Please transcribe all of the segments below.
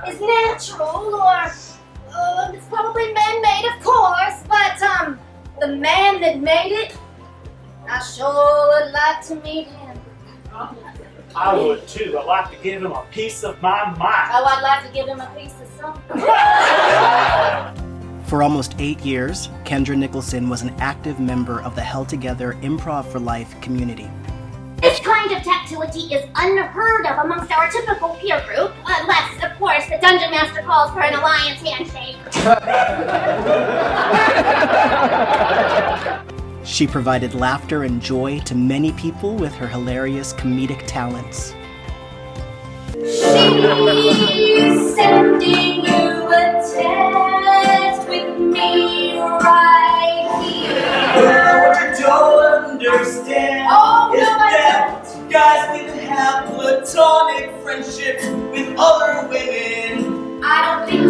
is natural or it's probably man-made, of course, but the man that made it, I sure would like to meet him. I would too. I'd like to give him a piece of my mind. Oh, I'd like to give him a piece of something. For almost 8 years, Kendra Nicholson was an active member of the Held Together Improv for Life community. This kind of tactility is unheard of amongst our typical peer group, unless, of course, the Dungeon Master calls for an alliance handshake. She provided laughter and joy to many people with her hilarious comedic talents. She's sending you a text with me right here. What you don't understand is that guys can have platonic friendships with other women. I don't think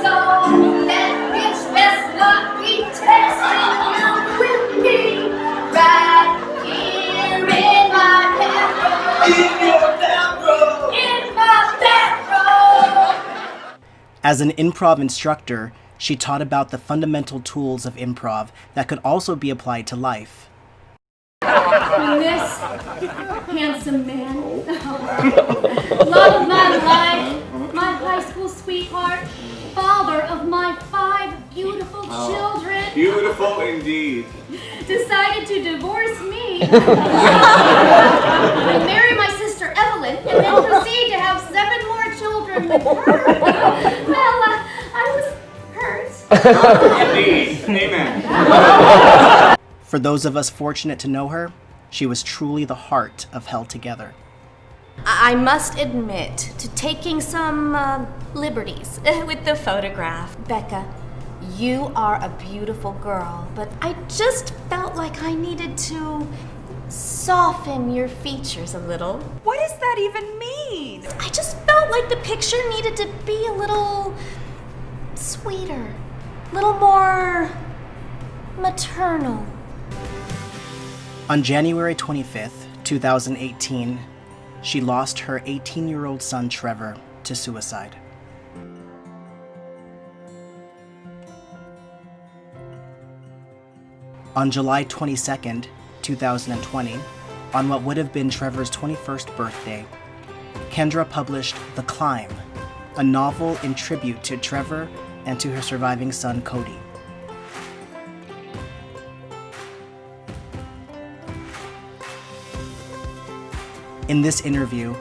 so. That bitch best not be texting you with me right here in my bathroom. In your bathroom. In my bathroom. As an improv instructor, she taught about the fundamental tools of improv that could also be applied to life. This handsome man, love of my life, my high school sweetheart, father of my 5 beautiful children, Beautiful indeed. decided to divorce me and marry my sister Evelyn, and then proceed to have 7 more children with her. Well, I was hurt. Indeed. Amen. For those of us fortunate to know her, she was truly the heart of Held Together. I must admit to taking some liberties with the photograph. Becca, you are a beautiful girl, but I just felt like I needed to soften your features a little. What does that even mean? I just felt like the picture needed to be a little sweeter, a little more maternal. On January 25th, 2018, she lost her 18-year-old son Trevor to suicide. On July 22nd, 2020, on what would have been Trevor's 21st birthday, Kendra published The Climb, a novel in tribute to Trevor and to her surviving son Cody. In this interview,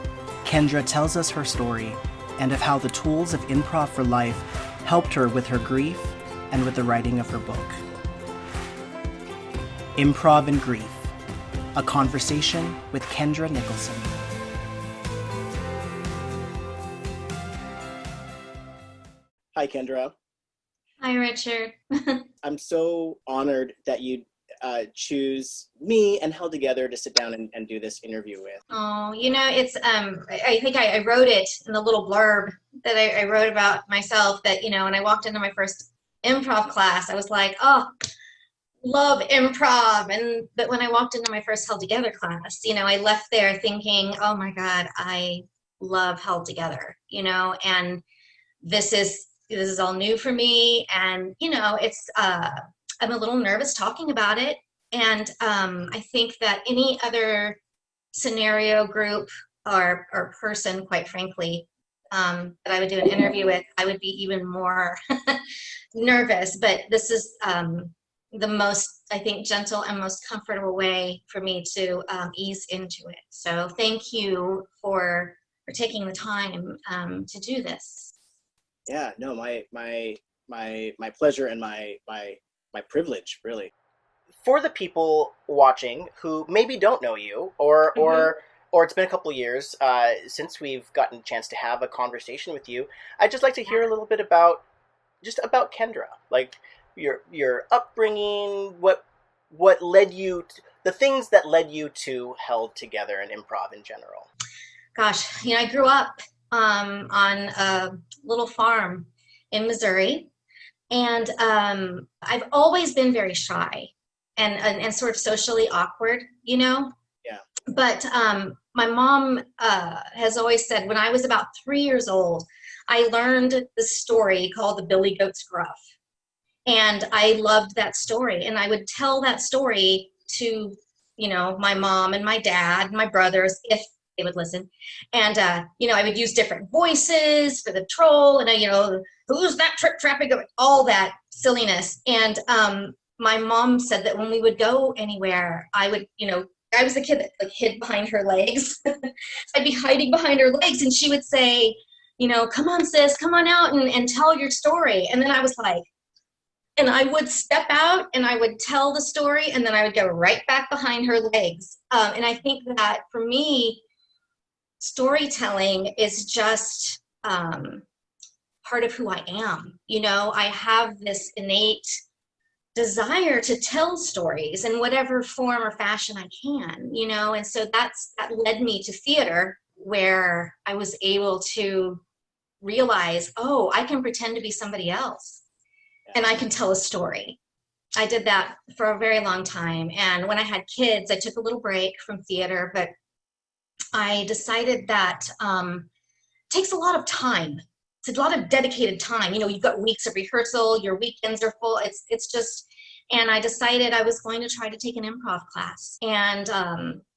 Kendra tells us her story and of how the tools of Improv for Life helped her with her grief and with the writing of her book. Improv and Grief, a conversation with Kendra Nicholson. Hi, Kendra. Hi, Richard. I'm so honored that you choose me and Held Together to sit down and do this interview with. Oh, it's, I think I wrote it in the little blurb that I wrote about myself that, when I walked into my first improv class, I was like, oh, love improv. But when I walked into my first Held Together class, I left there thinking, oh my God, I love Held Together, and this is all new for me. And, it's, I'm a little nervous talking about it. And I think that any other scenario, group, or person, quite frankly, that I would do an interview with, I would be even more nervous. But this is the most, I think, gentle and most comfortable way for me to ease into it. So thank you for taking the time to do this. Yeah, no, my pleasure and my privilege, really. For the people watching who maybe don't know you, or it's been a couple of years since we've gotten a chance to have a conversation with you, I'd just like to hear a little bit about Kendra, like your upbringing, what led you to, the things that led you to Held Together and improv in general. Gosh, I grew up on a little farm in Missouri. And I've always been very shy and sort of socially awkward, Yeah. But my mom has always said when I was about 3 years old, I learned this story called The Billy Goat's Gruff. And I loved that story. And I would tell that story to, my mom and my dad and my brothers, if they would listen. And, I would use different voices for the troll and, who's that trip-trapping, all that silliness. And my mom said that when we would go anywhere, I would, I was the kid that like hid behind her legs. So I'd be hiding behind her legs and she would say, come on, sis, come on out and tell your story. And then I was like, and I would step out and I would tell the story and then I would go right back behind her legs. And I think that for me, storytelling is just part of who I am. I have this innate desire to tell stories in whatever form or fashion I can, and so that led me to theater, where I was able to realize, oh, I can pretend to be somebody else and I can tell a story. I did that for a very long time. And when I had kids, I took a little break from theater, but I decided that it takes a lot of time. It's a lot of dedicated time. You've got weeks of rehearsal, your weekends are full. It's just, and I decided I was going to try to take an improv class. And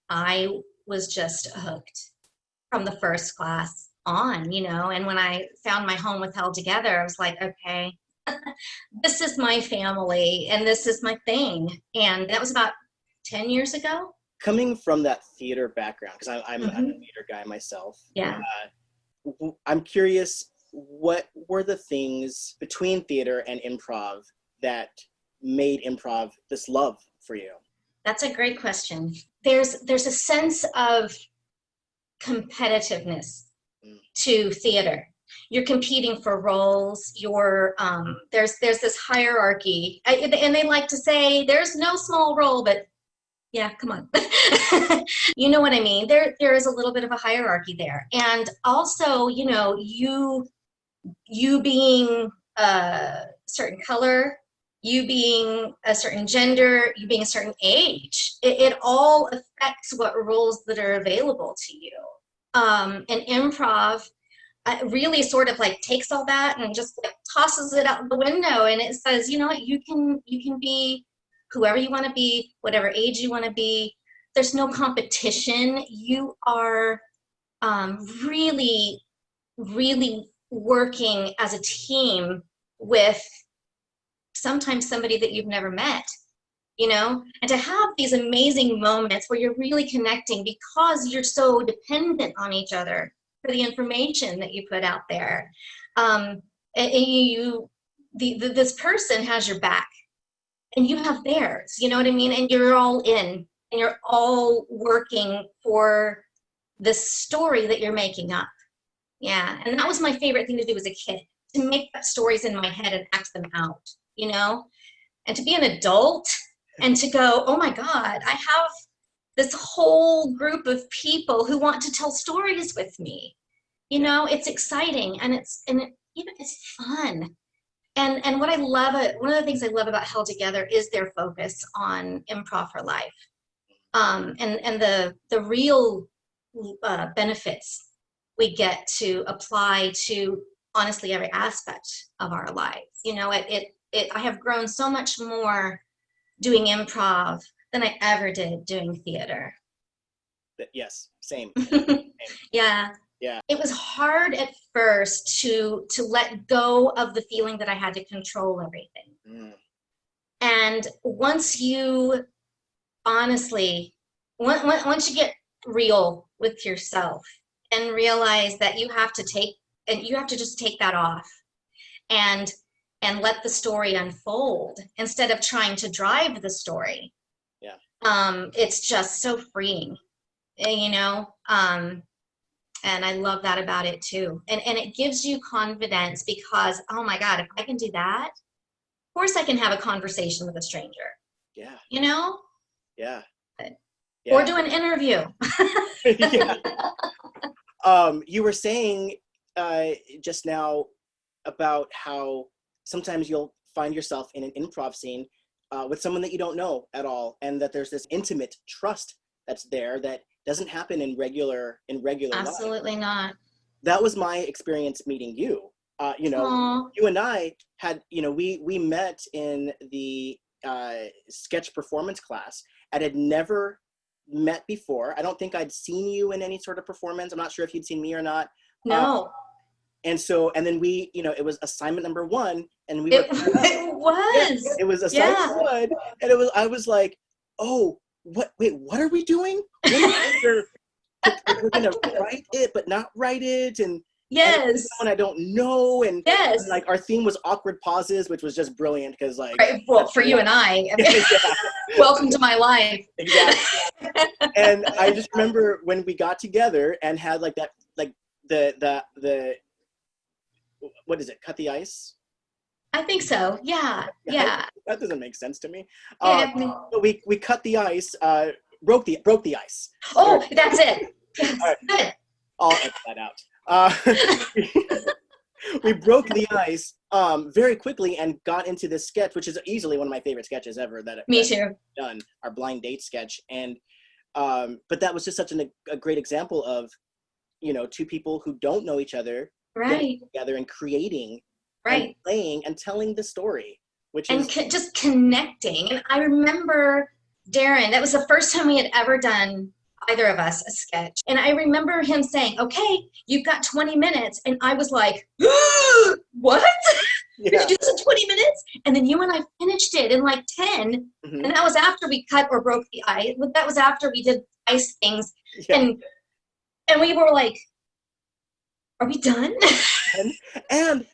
I was just hooked from the first class on, and when I found my home with Held Together, I was like, okay, this is my family and this is my thing. And that was about 10 years ago. Coming from that theater background, because I'm a theater guy myself. Yeah. I'm curious, what were the things between theater and improv that made improv this love for you? That's a great question. There's a sense of competitiveness to theater. You're competing for roles. There's this hierarchy, and they like to say there's no small role, but yeah, come on. You know what I mean? There is a little bit of a hierarchy there, and also, you being a certain color, you being a certain gender, you being a certain age, it all affects what roles that are available to you. And improv really sort of like takes all that and just like tosses it out the window, and it says, you know what, you can be whoever you want to be, whatever age you want to be. There's no competition. You are really, really working as a team with sometimes somebody that you've never met, and to have these amazing moments where you're really connecting because you're so dependent on each other for the information that you put out there. And this person has your back and you have theirs, you know what I mean? And you're all in and you're all working for this story that you're making up. Yeah, and that was my favorite thing to do as a kid, to make up stories in my head and act them out, and to be an adult and to go, oh my God, I have this whole group of people who want to tell stories with me. It's exciting and it's fun. And what I love, one of the things I love about Held Together is their focus on improv for life, and the real benefits we get to apply to honestly every aspect of our lives. I have grown so much more doing improv than I ever did doing theater. Yes, same. Yeah. Yeah. It was hard at first to let go of the feeling that I had to control everything. And once you honestly, once you get real with yourself and realize that you have to just take that off and let the story unfold instead of trying to drive the story. Yeah. It's just so freeing, and I love that about it too. And it gives you confidence because, oh my God, if I can do that, of course I can have a conversation with a stranger. Yeah. Yeah. Yeah. Or do an interview. Yeah. You were saying just now about how sometimes you'll find yourself in an improv scene with someone that you don't know at all, and that there's this intimate trust that's there that doesn't happen in regular life. Absolutely not. That was my experience meeting you. You know, Aww. you and I had, you know, we met in the sketch performance class and had never met before. I don't think I'd seen you in any sort of performance. I'm not sure if you'd seen me or not. No. And then we, you know, it was assignment number 1, and we It was. Yeah, it was assignment 1, and I was like, oh, wait, what are we doing? We're gonna write it, but not write it, and yes, someone I don't know, and yes, and like our theme was awkward pauses, which was just brilliant because like, right, well, for you and I, welcome to my life. Exactly. And I just remember when we got together and had like that, like the what is it? Cut the ice. I think so. Yeah. That doesn't make sense to me. Yeah. But we cut the ice. Broke the ice. Oh, that's it. Yes. All right. Good. I'll edit that out. We broke the ice very quickly and got into this sketch, which is easily one of my favorite sketches ever. Me too. Done our blind date sketch, and but that was just such a great example of, you know, two people who don't know each other, right, getting together and creating, right, and playing and telling the story, which and is just connecting. And I remember Darren. That was the first time we had ever done, either of us, a sketch. And I remember him saying, okay, you've got 20 minutes. And I was like, what? Yeah. Did you do this in 20 minutes? And then you and I finished it in like 10. Mm-hmm. And that was after we cut or broke the ice. That was after we did ice things. Yeah. And we were like, are we done? and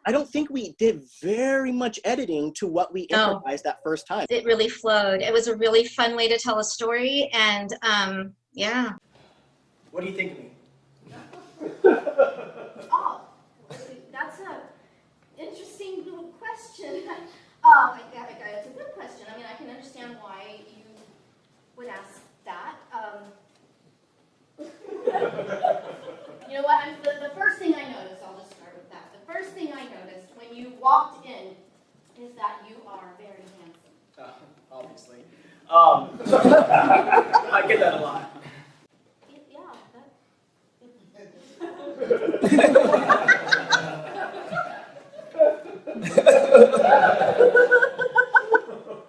I don't think we did very much editing to what we improvised that first time. It really flowed. It was a really fun way to tell a story, and yeah. What do you think of me? Oh, that's an interesting little question. It's a good question. I mean, I can understand why you would ask that. You know what? The first thing I noticed, I'll just start with that. The first thing I noticed when you walked in is that you are very handsome. Obviously. I get that a lot.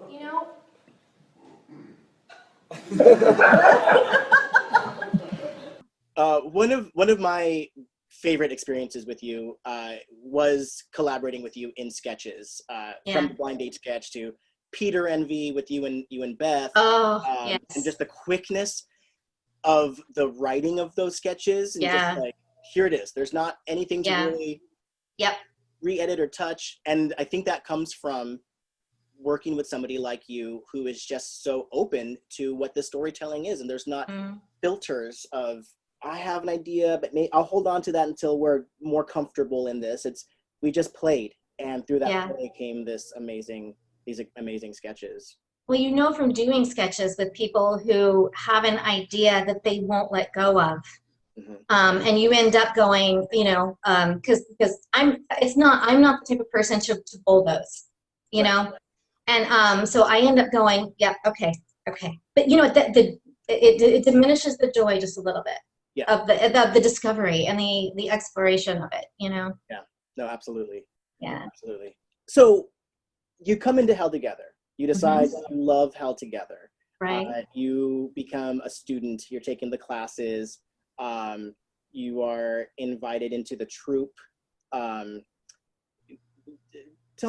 You know? One of my favorite experiences with you was collaborating with you in sketches, from the blind date sketch to Peter Envy with you and Beth. Yes. And just the quickness of the writing of those sketches, and just like, here it is. There's not anything to really re-edit or touch, and I think that comes from working with somebody like you who is just so open to what the storytelling is, and there's not filters of, I have an idea, but I'll hold on to that until we're more comfortable in this. We just played, and through that play came these amazing sketches. Well, you know, from doing sketches with people who have an idea that they won't let go of, and you end up going, you know, because I'm not the type of person to bulldoze, you know, and so I end up going, okay, but you know, it diminishes the joy just a little bit. Of the discovery and the exploration of it, you know? Yeah, no, absolutely. Yeah. Absolutely. So you come into Held Together. You decide you love Held Together. Right. You become a student. You're taking the classes. You are invited into the troupe. Tell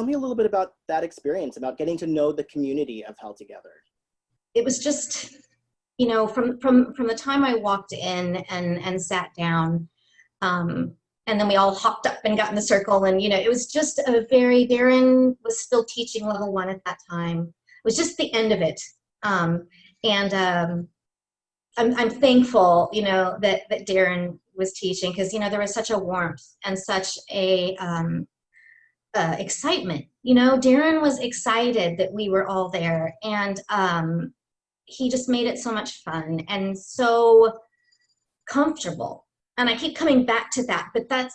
me a little bit about that experience, about getting to know the community of Held Together. It was just, you know, from the time I walked in and sat down, and then we all hopped up and got in the circle, and, you know, it was just Darren was still teaching level 1 at that time. It was just the end of it. I'm thankful, you know, that Darren was teaching, because, you know, there was such a warmth and such a excitement. You know, Darren was excited that we were all there, and he just made it so much fun and so comfortable. And I keep coming back to that, but that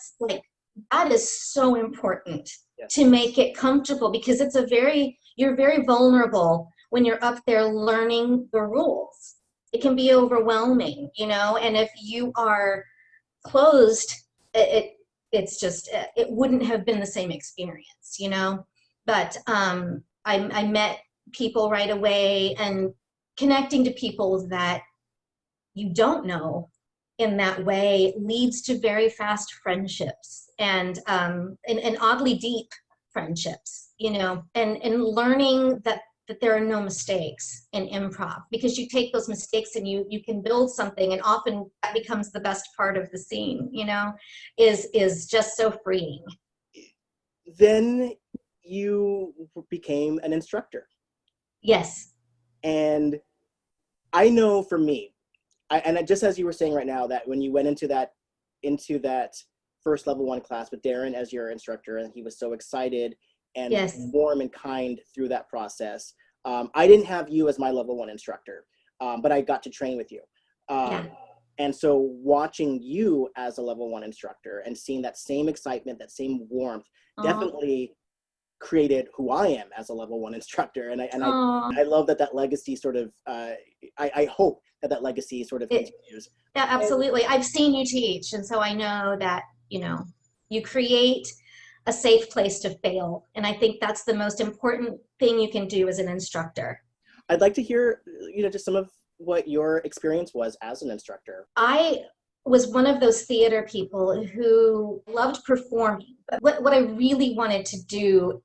is so important to make it comfortable, because you're very vulnerable when you're up there learning the rules. it can be overwhelming, you know, and if you are closed, it's just, it wouldn't have been the same experience, you know. But I met people right away, and connecting to people that you don't know in that way leads to very fast friendships, and oddly deep friendships, you know, and learning that there are no mistakes in improv, because you take those mistakes and you can build something, and often that becomes the best part of the scene, you know, is just so freeing. Then you became an instructor. Yes. And I know for me, just as you were saying right now, that when you went into that first level 1 class with Darren as your instructor, and he was so excited and yes. warm and kind through that process. I didn't have you as my level 1 instructor, but I got to train with you. Yeah. And so watching you as a level 1 instructor and seeing that same excitement, that same warmth, definitely created who I am as a level 1 instructor. And I love that legacy sort of, I hope that legacy sort of continues. Yeah, absolutely. I've seen you teach, and so I know that, you know, you create a safe place to fail. And I think that's the most important thing you can do as an instructor. I'd like to hear, you know, just some of what your experience was as an instructor. I was one of those theater people who loved performing. But what I really wanted to do,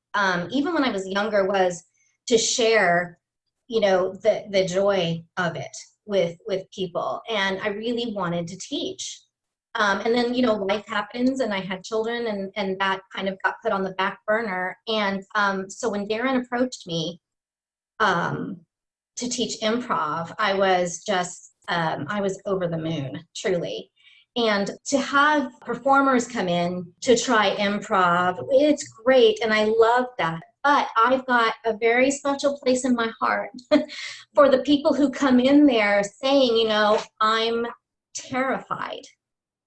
even when I was younger, was to share, you know, the joy of it with people. And I really wanted to teach. And then, you know, life happens, and I had children, and that kind of got put on the back burner. And so when Darren approached me to teach improv, I was just, I was over the moon, truly. And to have performers come in to try improv, it's great, and I love that. But I've got a very special place in my heart for the people who come in there saying, you know, I'm terrified.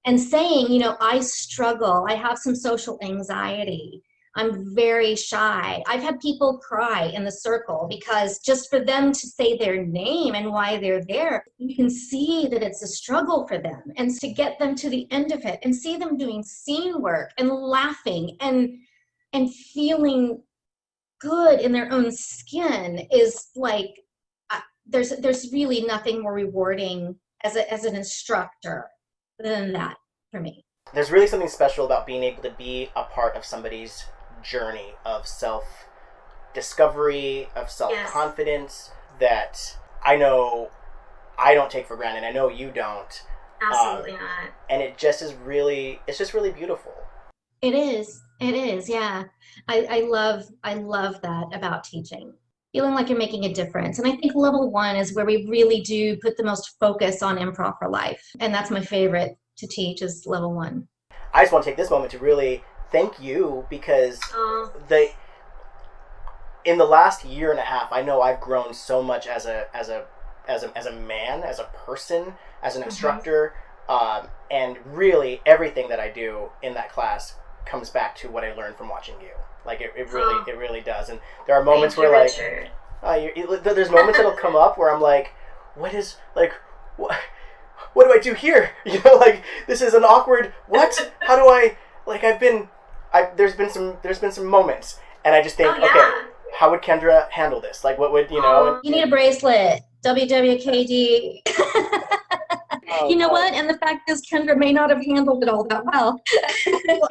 And saying, you know, I struggle, I have some social anxiety, I'm very shy. I've had people cry in the circle because just for them to say their name and why they're there, you can see that it's a struggle for them. And to get them to the end of it and see them doing scene work and laughing and feeling good in their own skin is like, there's really nothing more rewarding as an instructor than that for me. There's really something special about being able to be a part of somebody's journey of self-discovery, of self-confidence, that I know I don't take for granted. I know you don't. Absolutely not. And it just is really, it's just really beautiful. It is, yeah. I love that about teaching. Feeling like you're making a difference. And I think level 1 is where we really do put the most focus on improv for life. And that's my favorite to teach, is level 1. I just want to take this moment to really thank you, because in the last year and a half, I know I've grown so much as a man, as a person, as an instructor, and really everything that I do in that class comes back to what I learned from watching you. Like it really does. And there are moments where Richard. There's moments that'll come up where I'm like, what do I do here? You know, like, this is an awkward, what? How do I, like, there's been some moments, and I just think, okay, how would Kendra handle this? Like, what would, you know? You need a bracelet. WWKD. You know what? And the fact is, Kendra may not have handled it all that well.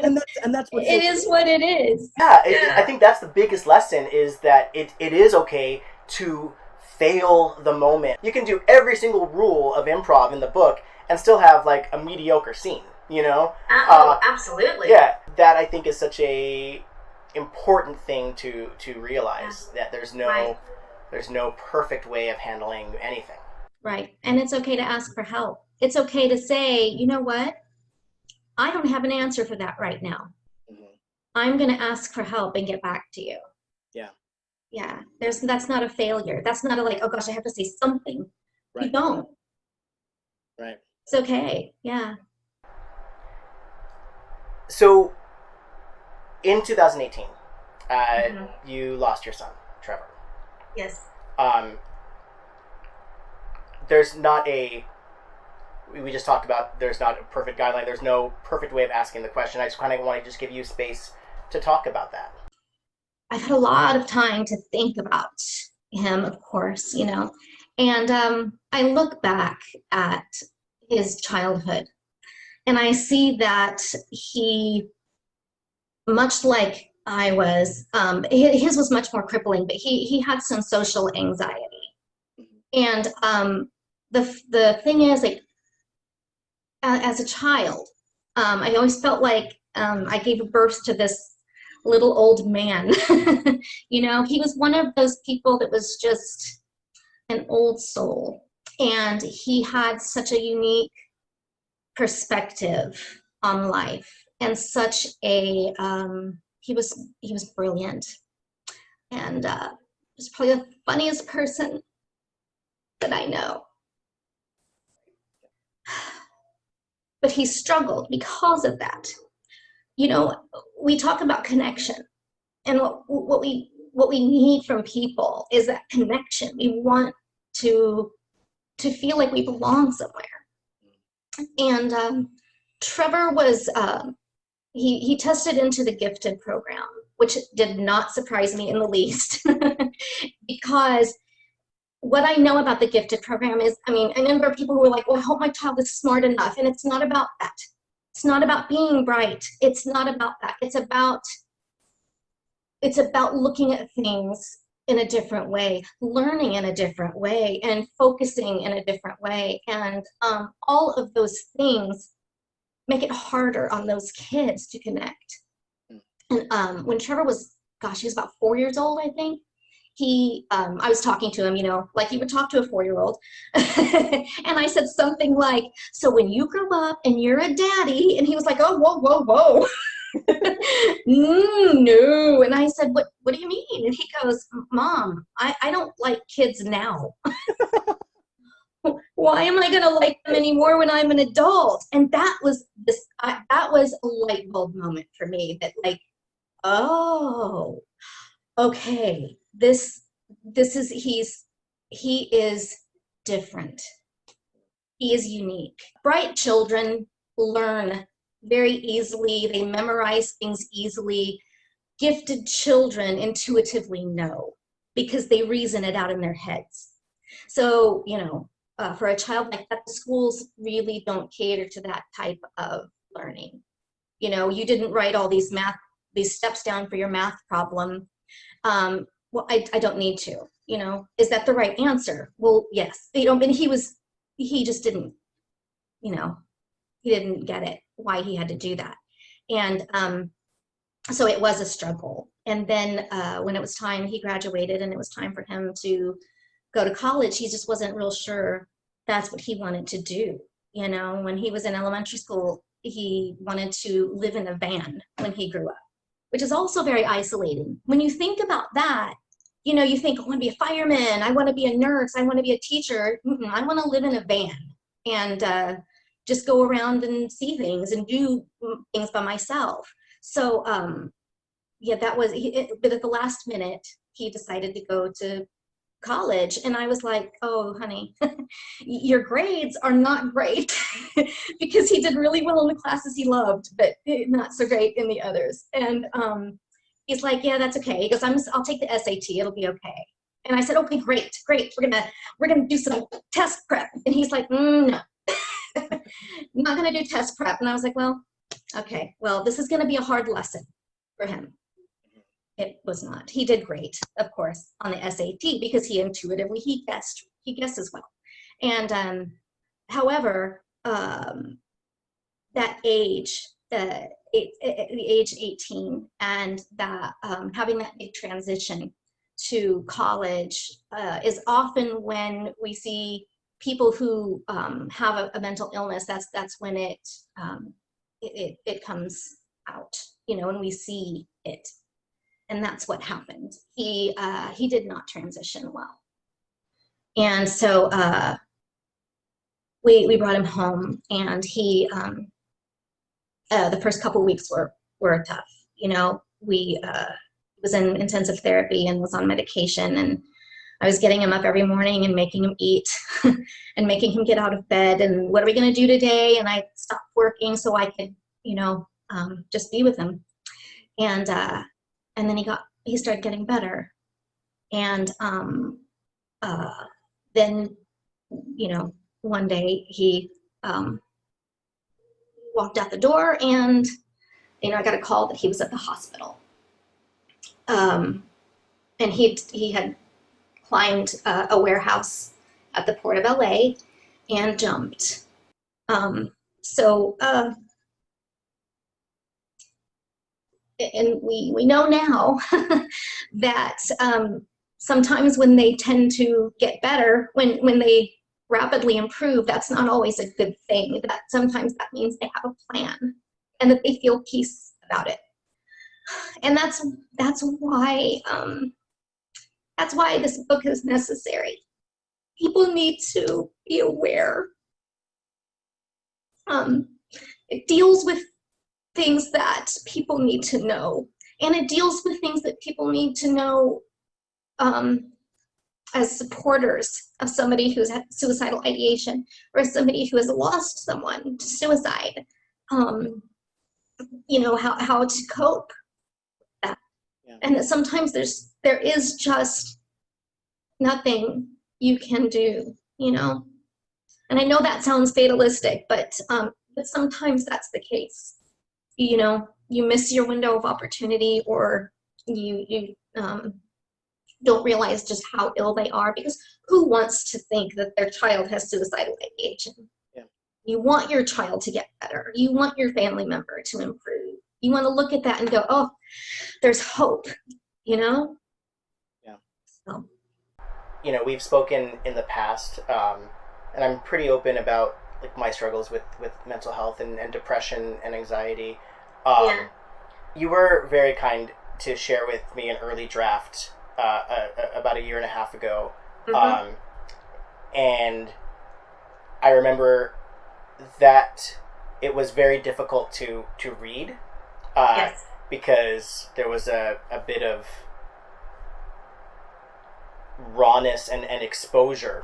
and that's what it is. What it is. Yeah, I think that's the biggest lesson, is that it is okay to fail the moment. You can do every single rule of improv in the book and still have like a mediocre scene, you know? Absolutely. Yeah, that I think is such a important thing to realize, that there's no perfect way of handling anything. Right. And it's okay to ask for help. It's okay to say, you know what? I don't have an answer for that right now. Mm-hmm. I'm going to ask for help and get back to you. Yeah. Yeah. That's not a failure. That's not a like, oh gosh, I have to say something. Right. You don't. Right. It's okay. Yeah. So in 2018, you lost your son, Trevor. Yes. there's not a, we just talked about there's not a perfect guideline. There's no perfect way of asking the question. I just kind of want to just give you space to talk about that. I've had a lot of time to think about him, of course, you know, and I look back at his childhood and I see that he, much like I was, his was much more crippling, but he had some social anxiety. And the thing is, like, as a child, I always felt like I gave birth to this little old man. You know, he was one of those people that was just an old soul, and he had such a unique perspective on life, and such a he was brilliant, and was probably the funniest person that I know. But he struggled because of that. You know, we talk about connection, and what we need from people is that connection. We want to feel like we belong somewhere. And Trevor was he tested into the gifted program, which did not surprise me in the least, because what I know about the gifted program is, I mean, a number of people who were like, well, I hope my child is smart enough. And it's not about that. It's not about being bright. It's not about that. It's about looking at things in a different way, learning in a different way, and focusing in a different way. And all of those things make it harder on those kids to connect. And when Trevor was, gosh, he was about 4 years old, I think. I was talking to him, you know, like you would talk to a 4-year-old. And I said something like, so when you grow up and you're a daddy, and he was like, oh, whoa, whoa, whoa. No. And I said, what do you mean? And he goes, Mom, I don't like kids now. Why am I going to like them anymore when I'm an adult? And that was that was a light bulb moment for me, that like, oh, okay. This is, he is different. He is unique. Bright children learn very easily. They memorize things easily. Gifted children intuitively know, because they reason it out in their heads. So, you know, for a child like that, the schools really don't cater to that type of learning. You know, you didn't write all these steps down for your math problem. Well, I don't need to, you know. Is that the right answer? Well, yes. You know, but he just didn't, you know, he didn't get it, why he had to do that. And so it was a struggle. And then when it was time, he graduated and it was time for him to go to college, he just wasn't real sure that's what he wanted to do. You know, when he was in elementary school, he wanted to live in a van when he grew up, which is also very isolating. When you think about that, you know, you think, I want to be a fireman, I want to be a nurse, I want to be a teacher. I want to live in a van and just go around and see things and do things by myself. So yeah, that was, but at the last minute, he decided to go to college. And I was like, oh, honey, your grades are not great, because he did really well in the classes he loved, but not so great in the others. And he's like, yeah, that's okay. He goes, I'll take the SAT. It'll be okay. And I said, okay, great. We're gonna do some test prep. And he's like, no, not gonna do test prep. And I was like, well, okay, well, this is gonna be a hard lesson for him. It was not. He did great, of course, on the SAT, because he intuitively, he guessed as well. And however, that age, the age 18, and that having that big transition to college is often when we see people who have a mental illness. That's when it comes out, you know, and we see it. And that's what happened. He did not transition well. And so we brought him home, and he, the first couple weeks were tough. You know, we was in intensive therapy and was on medication, and I was getting him up every morning and making him eat and making him get out of bed. And what are we going to do today? And I stopped working so I could, just be with him. And then he started getting better. And then, one day he walked out the door, and I got a call that he was at the hospital. And he had climbed a warehouse at the port of LA and jumped. And we know now that sometimes when they tend to get better, when they rapidly improve, that's not always a good thing. That sometimes that means they have a plan and that they feel peace about it. And that's why this book is necessary. People need to be aware. It deals with things that people need to know, and it deals with things that people need to know as supporters of somebody who's had suicidal ideation, or somebody who has lost someone to suicide. How to cope with that. Yeah. And that sometimes there is just nothing you can do, And I know that sounds fatalistic, but sometimes that's the case. You miss your window of opportunity, or you don't realize just how ill they are, because who wants to think that their child has suicidal ideation? Yeah. You want your child to get better. You want your family member to improve. You want to look at that and go, oh, there's hope, Yeah. So. We've spoken in the past, and I'm pretty open about my struggles with mental health and depression and anxiety. Yeah. You were very kind to share with me an early draft about 1.5 years ago. Mm-hmm. And I remember that it was very difficult to read. Yes. Because there was a bit of rawness and exposure,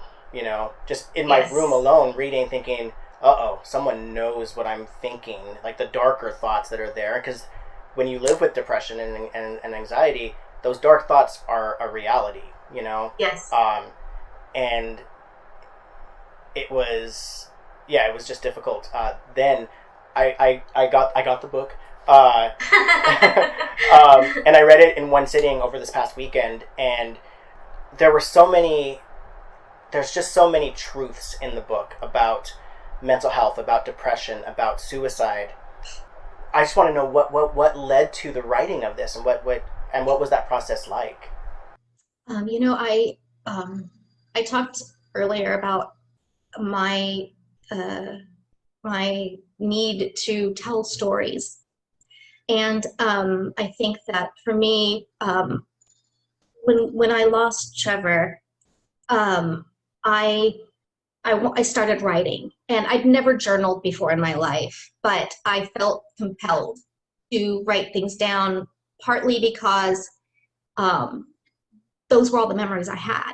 just in my room alone reading, thinking, uh-oh, someone knows what I'm thinking, the darker thoughts that are there. Because when you live with depression and anxiety, those dark thoughts are a reality, Yes. And it was just difficult. Then I got the book, and I read it in one sitting over this past weekend, and there's just so many truths in the book about mental health, about depression, about suicide. I just want to know what led to the writing of this, and what was that process like? I talked earlier about my need to tell stories, and I think that for me, when I lost Trevor, I started writing, and I'd never journaled before in my life, but I felt compelled to write things down, partly because those were all the memories I had,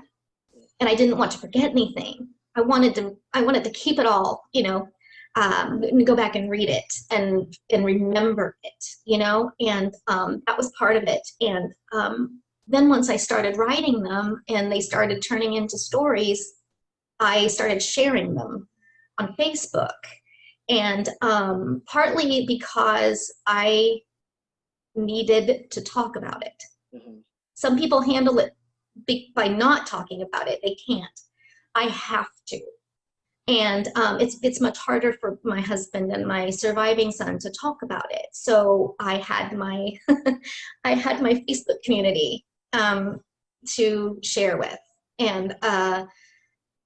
and I didn't want to forget anything. I wanted to keep it all, and go back and read it and remember it, and that was part of it. And then once I started writing them and they started turning into stories, I started sharing them on Facebook. And partly because I needed to talk about it. Mm-hmm. Some people handle it by not talking about it. They can't. I have to. And it's much harder for my husband and my surviving son to talk about it. So I had my Facebook community to share with. And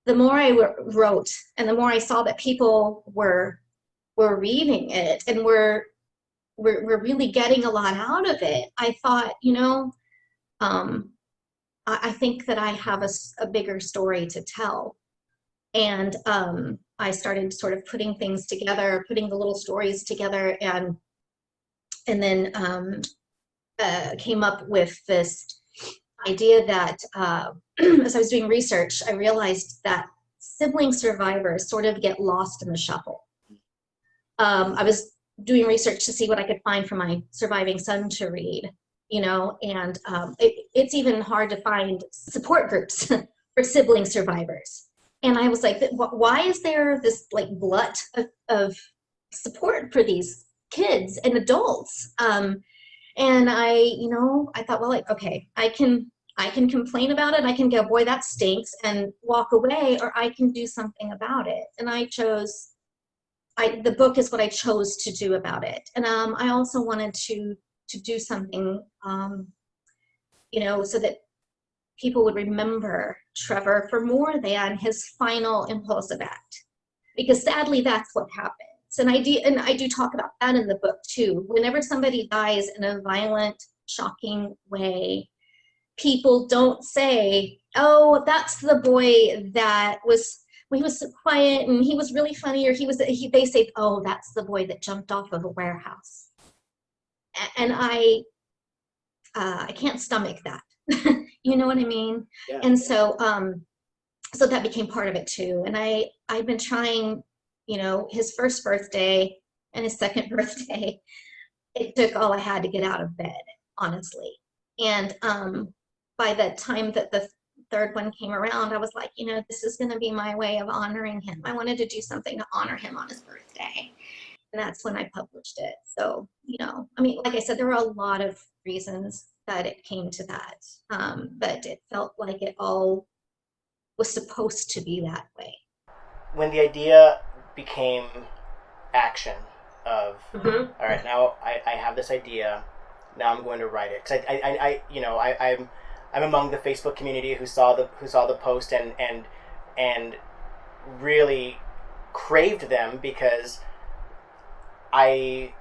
the more I wrote, and the more I saw that people were reading it and were really getting a lot out of it, I thought, I think that I have a bigger story to tell. And I started sort of putting things together, putting the little stories together, and then came up with this idea that as I was doing research, I realized that sibling survivors sort of get lost in the shuffle. I was doing research to see what I could find for my surviving son to read, and it's even hard to find support groups for sibling survivors. And I was like, why is there this like glut of support for these kids and adults? And I thought, well, like, okay, I can complain about it. I can go, boy, that stinks, and walk away, or I can do something about it. And the book is what I chose to do about it. And I also wanted to do something, so that people would remember Trevor for more than his final impulsive act, because sadly that's what happens. And I do talk about that in the book too. Whenever somebody dies in a violent, shocking way, people don't say, "Oh, that's the boy that he was so quiet and he was really funny," or they say, "Oh, that's the boy that jumped off of a warehouse." And I can't stomach that. You know what I mean? Yeah. And so that became part of it too. And I've been trying, his first birthday and his second birthday, it took all I had to get out of bed, honestly. And by the time that the third one came around, I was like, this is going to be my way of honoring him. I wanted to do something to honor him on his birthday. And that's when I published it. So, like I said, there were a lot of reasons that it came to that. But it felt like it all was supposed to be that way. When the idea became action of, all right, now I have this idea, now I'm going to write it. Because I'm among the Facebook community who saw the post and really craved them, because I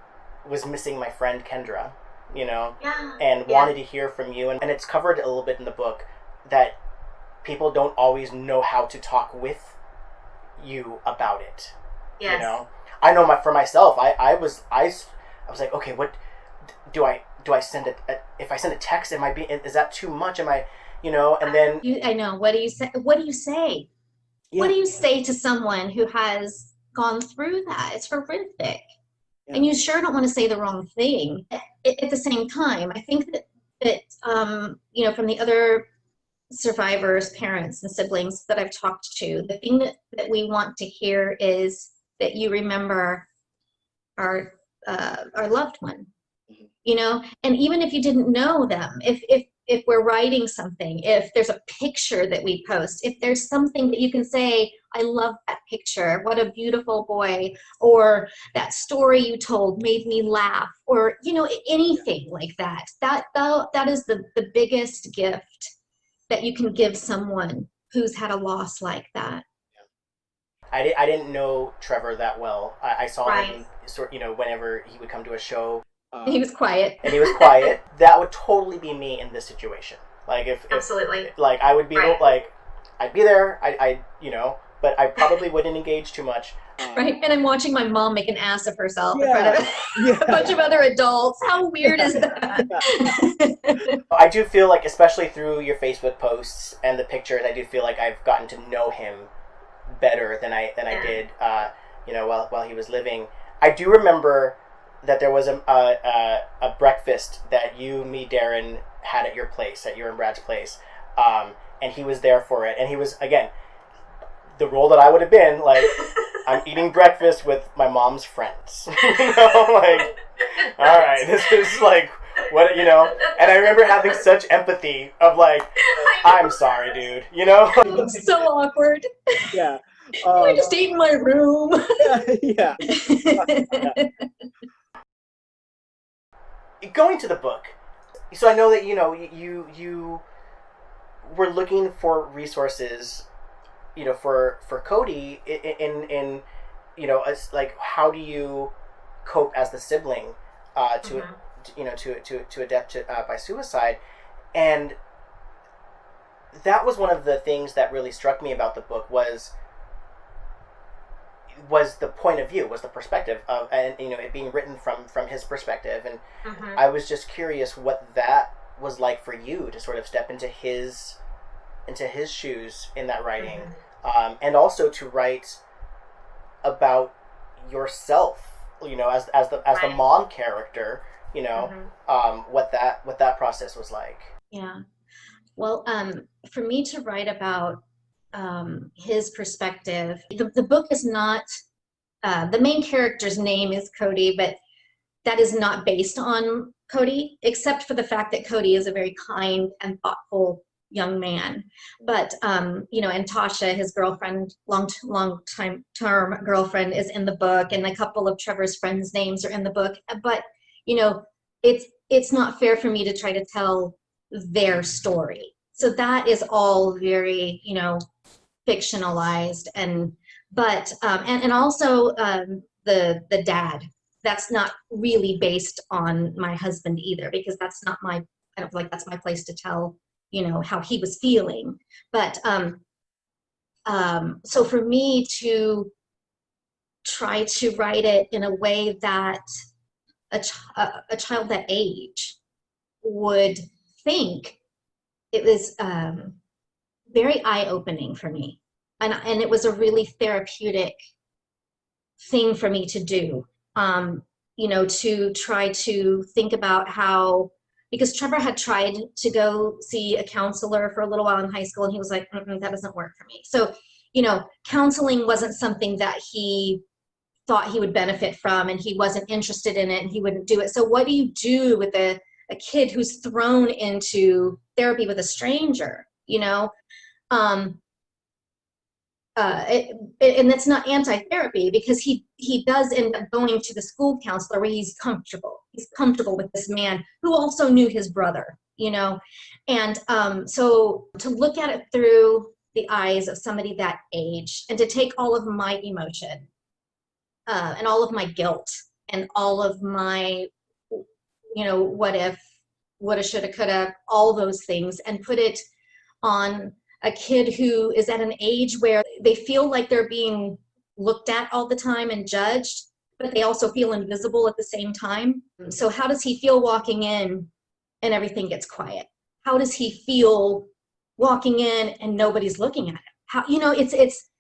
was missing my friend Kendra, and wanted to hear from you. And it's covered a little bit in the book that people don't always know how to talk with you about it. Yes. I know for myself, I was like, okay, what do I send it? If I send a text, is that too much? Am I, and then I know. What do you say? What do you say? Yeah. What do you say to someone who has gone through that? It's horrific. Yeah. And you sure don't want to say the wrong thing. At the same time, I think that from the other survivors, parents, and siblings that I've talked to, the thing that we want to hear is that you remember our loved one, and even if you didn't know them, if we're writing something, if there's a picture that we post, if there's something that you can say, "I love that picture, what a beautiful boy," or "that story you told made me laugh," or anything like that, that is the biggest gift that you can give someone who's had a loss like that. I didn't know Trevor that well. I saw him whenever he would come to a show. He was quiet. And he was quiet. That would totally be me in this situation. Like if absolutely, like I would be like, I'd be there. But I probably wouldn't engage too much. Right, and I'm watching my mom make an ass of herself in front of a bunch of other adults. How weird is that? I do feel like, especially through your Facebook posts and the pictures, I do feel like I've gotten to know him better than I did, while he was living. I do remember that there was a breakfast that you, me, Darren had at your and Brad's place, and he was there for it, and he was, again, the role that I would have been, like, I'm eating breakfast with my mom's friends, all right, this is like, what, and I remember having such empathy of like, I'm sorry, dude, It's so awkward. Yeah. I just ate in my room. Yeah. Going to the book, so I know that you were looking for resources, for Cody in as like, how do you cope as the sibling to adapt by suicide, and that was one of the things that really struck me about the book was the point of view, was the perspective of, and it being written from his perspective, and I was just curious what that was like for you to sort of step into his shoes in that writing, and also to write about yourself, as the mom character, what that process was like. Yeah. Well, for me to write about his perspective, the book is not, the main character's name is Cody, but that is not based on Cody, except for the fact that Cody is a very kind and thoughtful young man. But, and Tasha, his girlfriend, long term girlfriend, is in the book, and a couple of Trevor's friends' names are in the book. But, it's not fair for me to try to tell their story. So that is all very, fictionalized, and also the dad. That's not really based on my husband either, because that's not I don't feel like that's my place to tell, how he was feeling. But so for me to try to write it in a way that a child that age would think, it was very eye-opening for me, and it was a really therapeutic thing for me to do, to try to think about how, because Trevor had tried to go see a counselor for a little while in high school, and he was like, that doesn't work for me. So, counseling wasn't something that he thought he would benefit from, and he wasn't interested in it, and he wouldn't do it. So what do you do with a kid who's thrown into therapy with a stranger, and that's not anti-therapy, because he does end up going to the school counselor where he's comfortable with this man who also knew his brother, and so to look at it through the eyes of somebody that age, and to take all of my emotion and all of my guilt and all of my what if, woulda, shoulda, coulda, all those things, and put it on a kid who is at an age where they feel like they're being looked at all the time and judged, but they also feel invisible at the same time. So how does he feel walking in and everything gets quiet? How does he feel walking in and nobody's looking at him? How, it's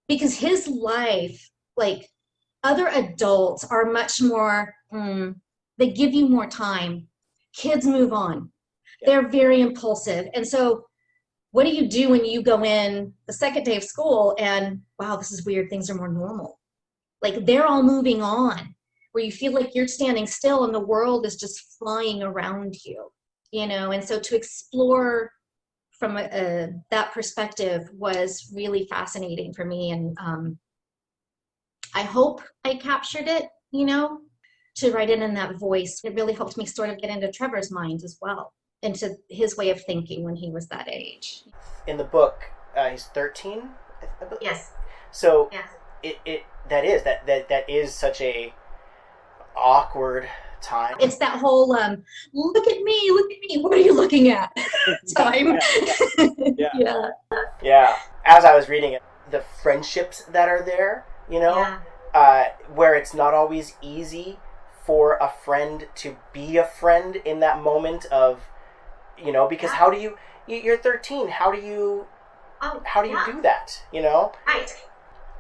because his life, like other adults, are much more, they give you more time. Kids move on. They're very impulsive. And so what do you do when you go in the second day of school and, wow, this is weird, things are more normal? Like, they're all moving on, where you feel like you're standing still and the world is just flying around you, And so to explore from that perspective was really fascinating for me. And I hope I captured it, to write it in that voice. It really helped me sort of get into Trevor's mind as well, into his way of thinking when he was that age. In the book, he's 13. Yes. So yes. that is such a awkward time. It's that whole look at me, what are you looking at time. Yeah. As I was reading it, the friendships that are there, where it's not always easy for a friend to be a friend in that moment of, because how do you're 13, how do you do that, Right.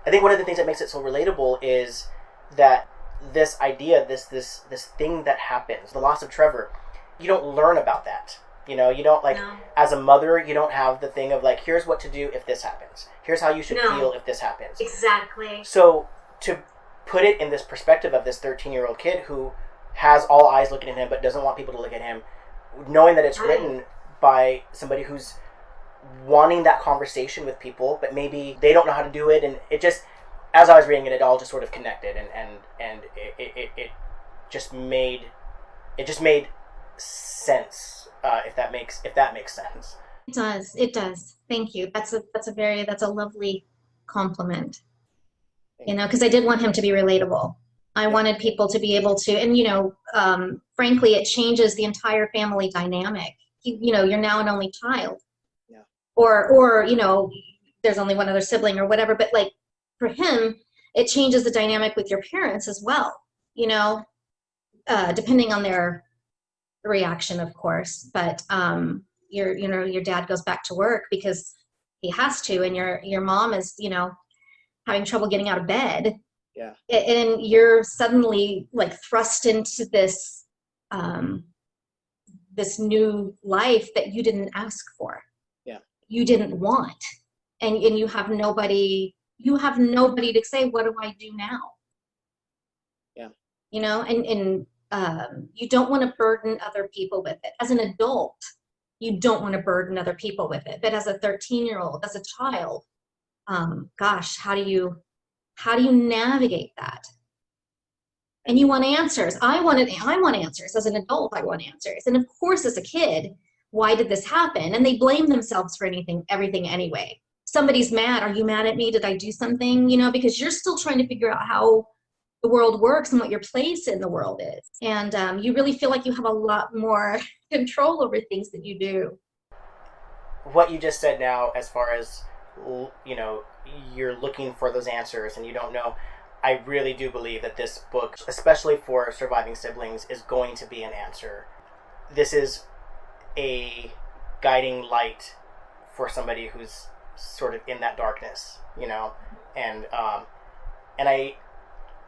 I think one of the things that makes it so relatable is that this idea, this thing that happens, the loss of Trevor, you don't learn about that, you don't, like, no. As a mother, you don't have the thing of, like, here's what to do if this happens, here's how you should feel if this happens. Exactly. So to put it in this perspective of this 13-year-old kid who has all eyes looking at him but doesn't want people to look at him, knowing that it's written by somebody who's wanting that conversation with people, but maybe they don't know how to do it, and it just, as I was reading it, it all just sort of connected, and it just made sense, if that makes sense. It does. Thank you. That's a lovely compliment. Because I did want him to be relatable. I wanted people to be able to, and frankly, it changes the entire family dynamic. You're now an only child, or there's only one other sibling or whatever. But like for him, it changes the dynamic with your parents as well. Depending on their reaction, of course, but your dad goes back to work because he has to, and your mom is, having trouble getting out of bed. Yeah. And you're suddenly like thrust into this this new life that you didn't ask for. Yeah. You didn't want. And you have nobody to say, what do I do now? Yeah. And you don't want to burden other people with it. As an adult, you don't want to burden other people with it. But as a 13-year-old, as a child, gosh, how do you navigate that? And you want answers. I want answers. As an adult, I want answers. And of course, as a kid, why did this happen? And they blame themselves for everything anyway. Somebody's mad. Are you mad at me? Did I do something? Because you're still trying to figure out how the world works and what your place in the world is. And you really feel like you have a lot more control over things than you do. What you just said now, as far as, you're looking for those answers and you don't know, I really do believe that this book, especially for surviving siblings, is going to be an answer. This is a guiding light for somebody who's sort of in that darkness, and I,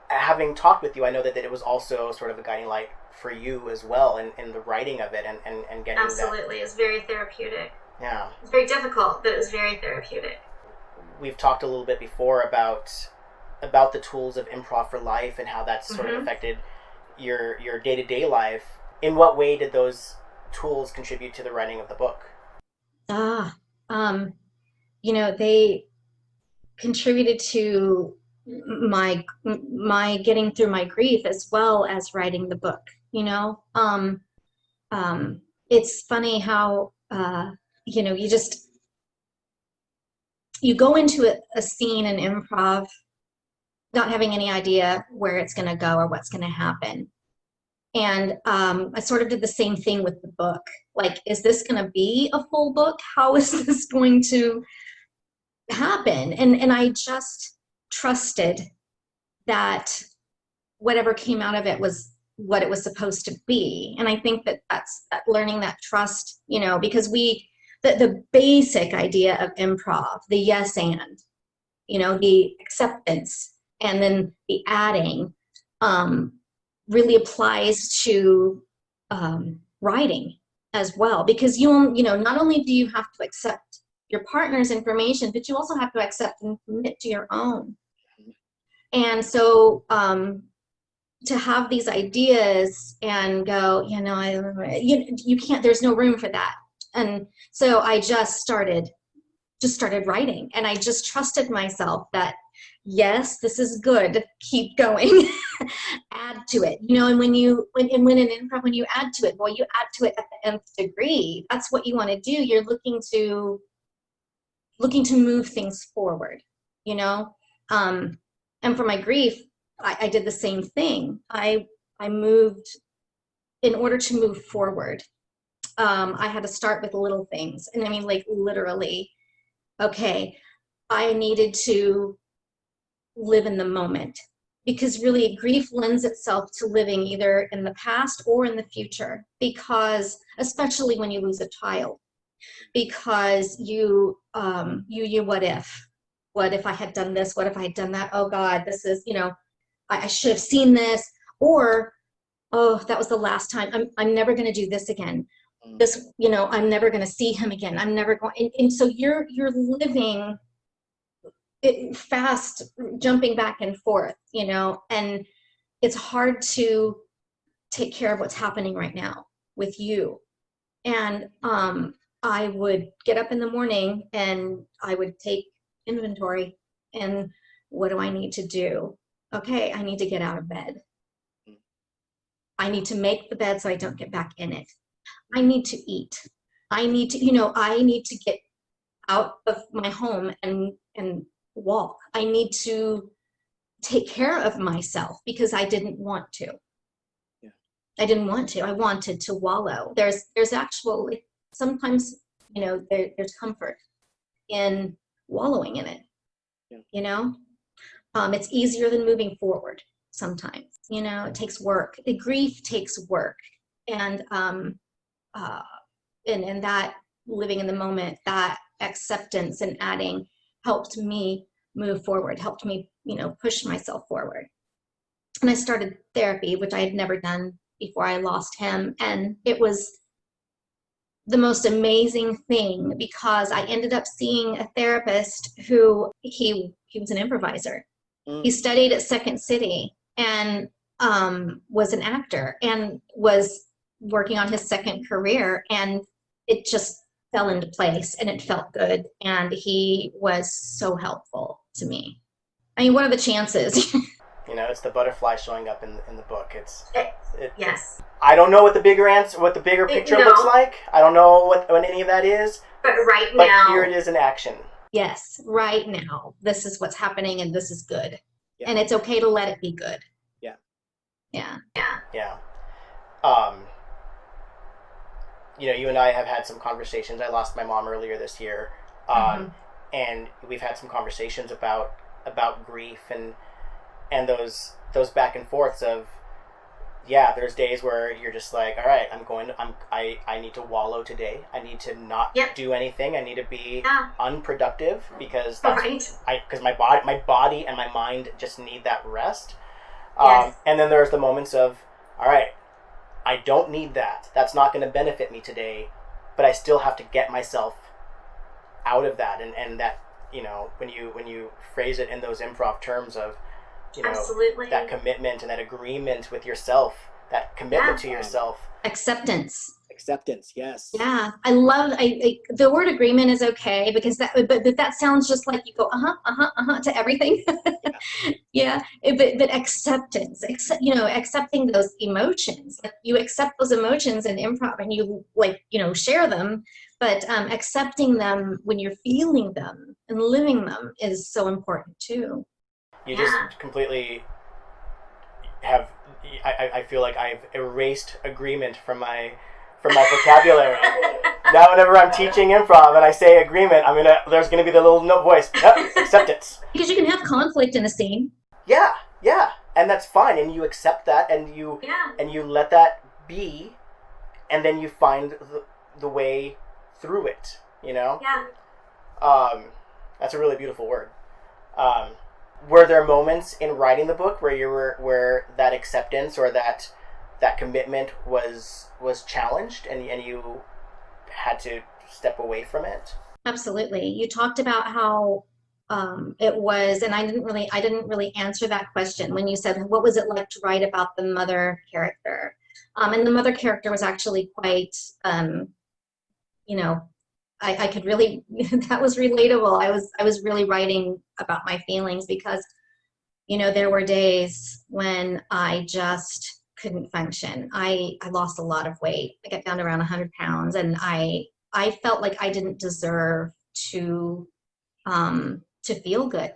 having talked with you, I know that it was also sort of a guiding light for you as well in the writing of it and getting Absolutely. It's very therapeutic. Yeah. It's very difficult, but it was very therapeutic. We've talked a little bit before about the tools of improv for life and how that's sort of affected your day-to-day life. In what way did those tools contribute to the writing of the book? They contributed to my getting through my grief as well as writing the book. It's funny how you go into a scene in improv not having any idea where it's going to go or what's going to happen. And I sort of did the same thing with the book. Like, is this going to be a full book? How is this going to happen? And I just trusted that whatever came out of it was what it was supposed to be. And I think that's learning that trust, because the basic idea of improv, the yes and, the acceptance, and then the adding, really applies to writing as well, because not only do you have to accept your partner's information, but you also have to accept and commit to your own. And so to have these ideas and go, you can't, there's no room for that. And so I just started writing, and I just trusted myself that, yes, this is good, keep going. Add to it, and when in improv, when you add to it, you add to it at the nth degree. That's what you want to do. You're looking to move things forward, and for my grief, I did the same thing. I moved, in order to move forward, I had to start with little things. And I mean, like, literally, okay, I needed to live in the moment, because really grief lends itself to living either in the past or in the future, because especially when you lose a child, because you what if I had done this, what if I had done that, oh God, this is, I should have seen this, or, oh, that was the last time, I'm never going to do this again, this, I'm never going to see him again, I'm never going, and so you're living fast, jumping back and forth, and it's hard to take care of what's happening right now with you. And I would get up in the morning and I would take inventory, and what do I need to do? Okay, I need to get out of bed. I need to make the bed so I don't get back in it. I need to eat. I need to get out of my home and walk. I need to take care of myself, because I didn't want to. Yeah. I didn't want to. I wanted to wallow. There's actual, sometimes, there's comfort in wallowing in it. Yeah. It's easier than moving forward sometimes. It takes work. The grief takes work. And and that living in the moment, that acceptance and adding helped me move forward, helped me, push myself forward. And I started therapy, which I had never done before I lost him. And it was the most amazing thing because I ended up seeing a therapist who he was an improviser. He studied at Second City and was an actor and was working on his second career, and it just fell into place and it felt good, and he was so helpful to me. I mean, what are the chances? It's the butterfly showing up in the book. Yes. I don't know what the bigger picture looks like. I don't know what any of that is. But But now, here it is in action. yes, right now, this is what's happening, and this is good. Yeah. And it's okay to let it be good. Yeah. Yeah. Yeah. You and I have had some conversations. I lost my mom earlier this year. And we've had some conversations about grief and those back and forths of, there's days where you're just like, all right, I need to wallow today. I need to not do anything. I need to be unproductive because because my body and my mind just need that rest. Yes. And then there's the moments of, all right, I don't need that. That's not going to benefit me today, but I still have to get myself out of that. And that, when you phrase it in those improv terms of, Absolutely. that commitment and that agreement with yourself, that commitment to yourself. Acceptance, yes. Yeah, I love. The word agreement is okay because but that sounds just like you go to everything. Yeah, but acceptance, accepting those emotions. Like you accept those emotions in improv, and you share them. But accepting them when you're feeling them and living them is so important too. You just completely have. I feel like I've erased agreement from my vocabulary. Now whenever I'm teaching improv and I say agreement, there's gonna be the little note voice. Acceptance. Because you can have conflict in a scene. Yeah, and that's fine, and you accept that, and you let that be, and then you find the way through it. Yeah. That's a really beautiful word. Were there moments in writing the book where that acceptance or that commitment was challenged and you had to step away from it? Absolutely. You talked about how it was, and I didn't really answer that question when you said, what was it like to write about the mother character? And the mother character was actually quite, I could really, that was relatable. I was really writing about my feelings because, there were days when I just couldn't function. I lost a lot of weight. I got down to around 100 pounds, and I felt like I didn't deserve to feel good.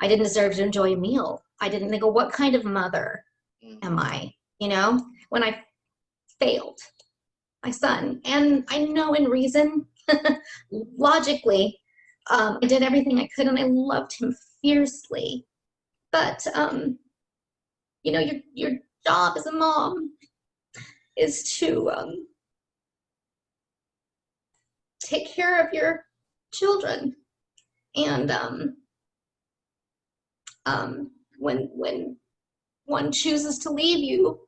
I didn't deserve to enjoy a meal. I didn't think, what kind of mother am I? When I failed my son, and I know in reason, logically, I did everything I could, and I loved him fiercely. But your job as a mom is to take care of your children, and when one chooses to leave you,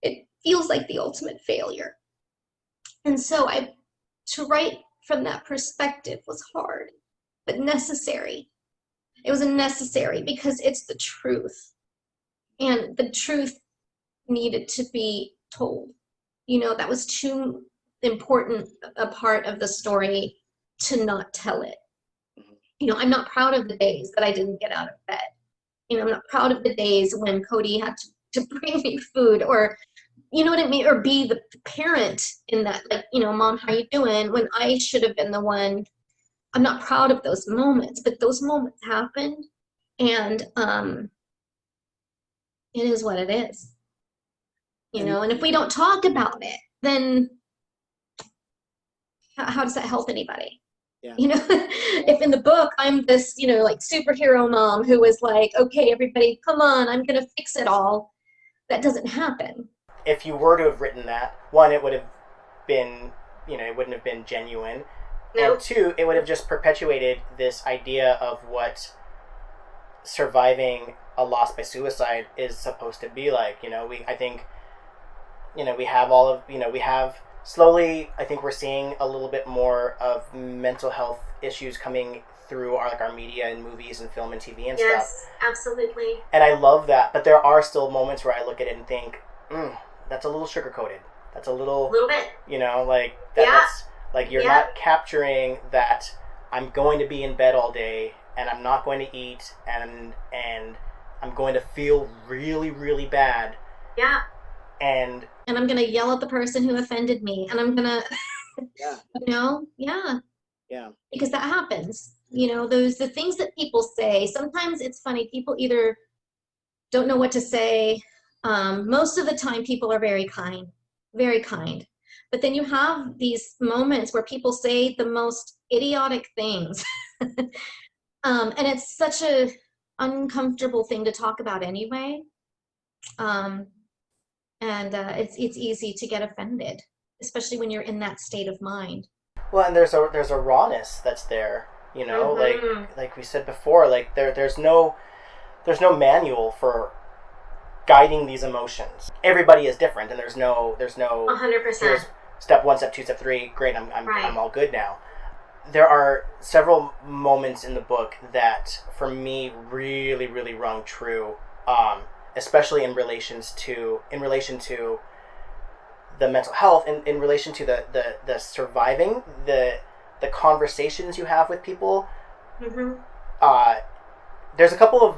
it feels like the ultimate failure. And so to write from that perspective was hard, but necessary. It was necessary because it's the truth, and the truth needed to be told. That was too important a part of the story to not tell it. I'm not proud of the days that I didn't get out of bed. I'm not proud of the days when Cody had to bring me food, or you know what I mean, or be the parent in that, Mom, how you doing? When I should have been the one. I'm not proud of those moments, but those moments happened, and it is what it is. And if we don't talk about it, then how does that help anybody? Yeah. If in the book I'm this, superhero mom who is like, okay, everybody, come on, I'm gonna fix it all. That doesn't happen. if you were to have written that, one, it would have been, it wouldn't have been genuine. Nope. And two, it would have just perpetuated this idea of what surviving a loss by suicide is supposed to be like. I think, we have slowly, I think we're seeing a little bit more of mental health issues coming through our media and movies and film and TV and stuff. Yes, absolutely. And I love that, but there are still moments where I look at it and think, that's a little sugar-coated. That's a little bit. That's like you're not capturing that I'm going to be in bed all day and I'm not going to eat and I'm going to feel really, really bad. Yeah. And I'm going to yell at the person who offended me, and I'm going to, Yeah. Because that happens. The things that people say, sometimes it's funny, people either don't know what to say. Most of the time people are very kind. But then you have these moments where people say the most idiotic things. And it's such a uncomfortable thing to talk about anyway. It's easy to get offended, especially when you're in that state of mind. Well, and there's a rawness that's there, like we said before, like there's no manual for guiding these emotions. Everybody is different, and there's no 100%. here's step 1, step 2, step 3. Great, I'm Right. I'm all good now. There are several moments in the book that, for me, really, really rung true, especially in relation to the mental health, and in relation to the surviving, the conversations you have with people. Mm-hmm. There's a couple of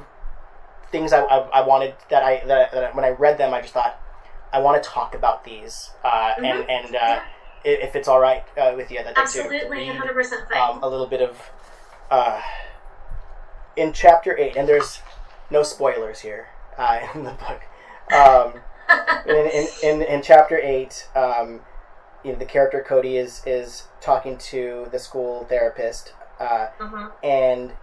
things I wanted that when I read them, I just thought, I want to talk about these, and if it's all right with you, I'd like Absolutely, to read 100% fine. a little bit of in chapter 8, and there's no spoilers here in the book. In chapter 8, the character Cody is talking to the school therapist, and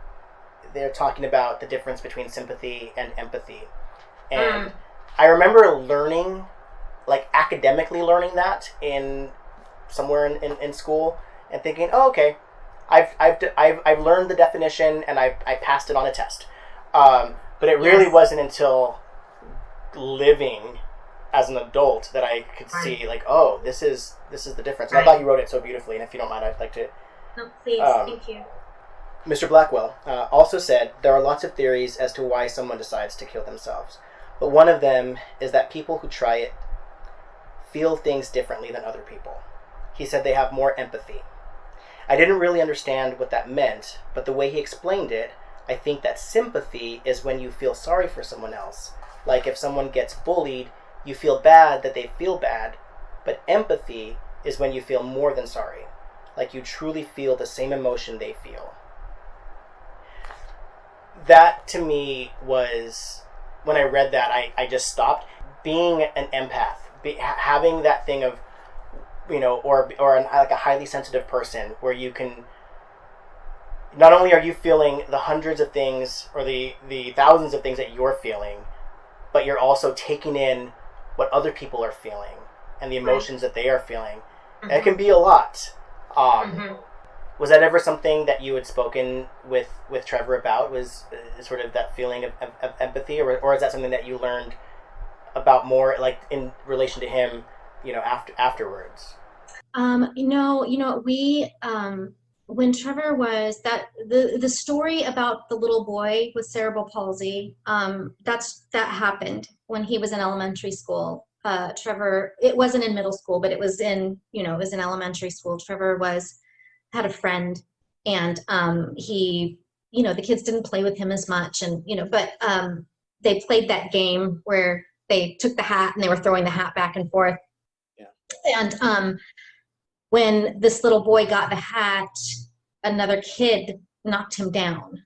they're talking about the difference between sympathy and empathy. And I remember learning, academically learning that somewhere in school, and thinking, oh, okay, I've learned the definition and I passed it on a test. But it really wasn't until living as an adult that I could see, oh, this is the difference. And I thought you wrote it so beautifully, and if you don't mind, I'd like to. No, please, thank you. Mr. Blackwell also said, there are lots of theories as to why someone decides to kill themselves, but one of them is that people who try it feel things differently than other people. He said they have more empathy. I didn't really understand what that meant, but the way he explained it, I think that sympathy is when you feel sorry for someone else. Like if someone gets bullied, you feel bad that they feel bad, but empathy is when you feel more than sorry. Like you truly feel the same emotion they feel. That to me was, when I read that, I just stopped. Being an empath, having that thing of, or like a highly sensitive person, where you can, not only are you feeling the hundreds of things or the thousands of things that you're feeling, but you're also taking in what other people are feeling and the emotions that they are feeling. And it can be a lot. Was that ever something that you had spoken with Trevor about, was sort of that feeling of empathy, or is that something that you learned about more, like in relation to him, afterwards? We when Trevor was the story about the little boy with cerebral palsy, that happened when he was in elementary school. Trevor, it wasn't in middle school, but it was in elementary school. Trevor had a friend, and he, the kids didn't play with him as much, and but they played that game where they took the hat and they were throwing the hat back and forth. And when this little boy got the hat, another kid knocked him down,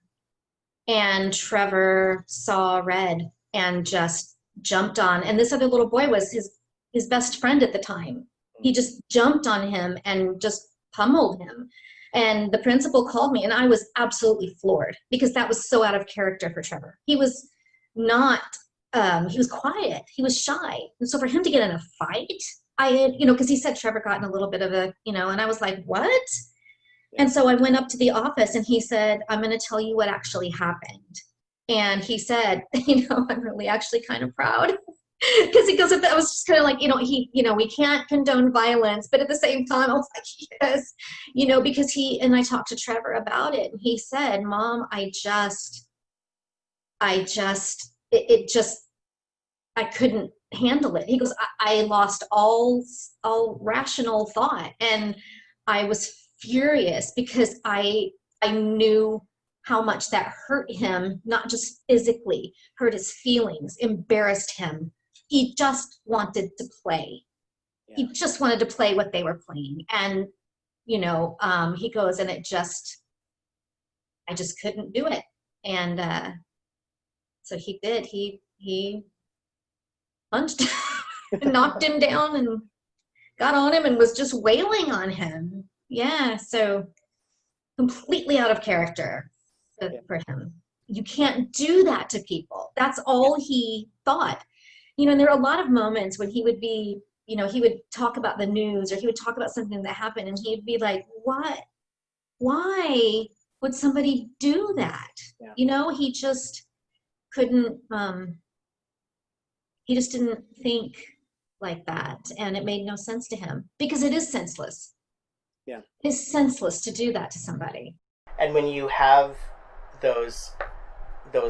and Trevor saw red and just jumped on. And this other little boy was his best friend at the time. He just jumped on him and just pummeled him. And the principal called me, and I was absolutely floored, because that was so out of character for Trevor. He was not he was quiet. He was shy. And so for him to get in a fight, I had, because he said Trevor got in a little bit of a, and I was like, what? And so I went up to the office and he said, I'm going to tell you what actually happened. And he said, I'm really actually kind of proud. Because he goes, I was just kind of like, we can't condone violence, but at the same time, I was like, yes, because I talked to Trevor about it, and he said, Mom, I couldn't handle it. He goes, I lost all rational thought, and I was furious because I knew how much that hurt him, not just physically, hurt his feelings, embarrassed him. He just wanted to play. Yeah. He just wanted to play what they were playing. And, he goes, and I just couldn't do it. And so he did. He punched and knocked him down and got on him and was just wailing on him. Yeah, so completely out of character for him. You can't do that to people. That's all he thought. And there are a lot of moments when he would be, he would talk about the news, or he would talk about something that happened, and he'd be like, what? Why would somebody do that? Yeah. He just couldn't, he just didn't think like that. And it made no sense to him, because it is senseless. Yeah. It's senseless to do that to somebody. And when you have those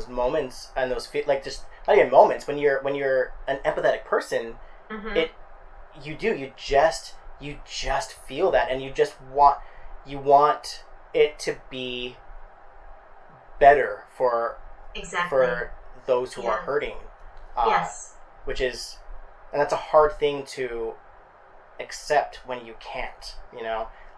moments and those just not even moments, when you're an empathetic person, you just feel that, and you want it to be better for those who are hurting. Yes. And that's a hard thing to accept when you can't,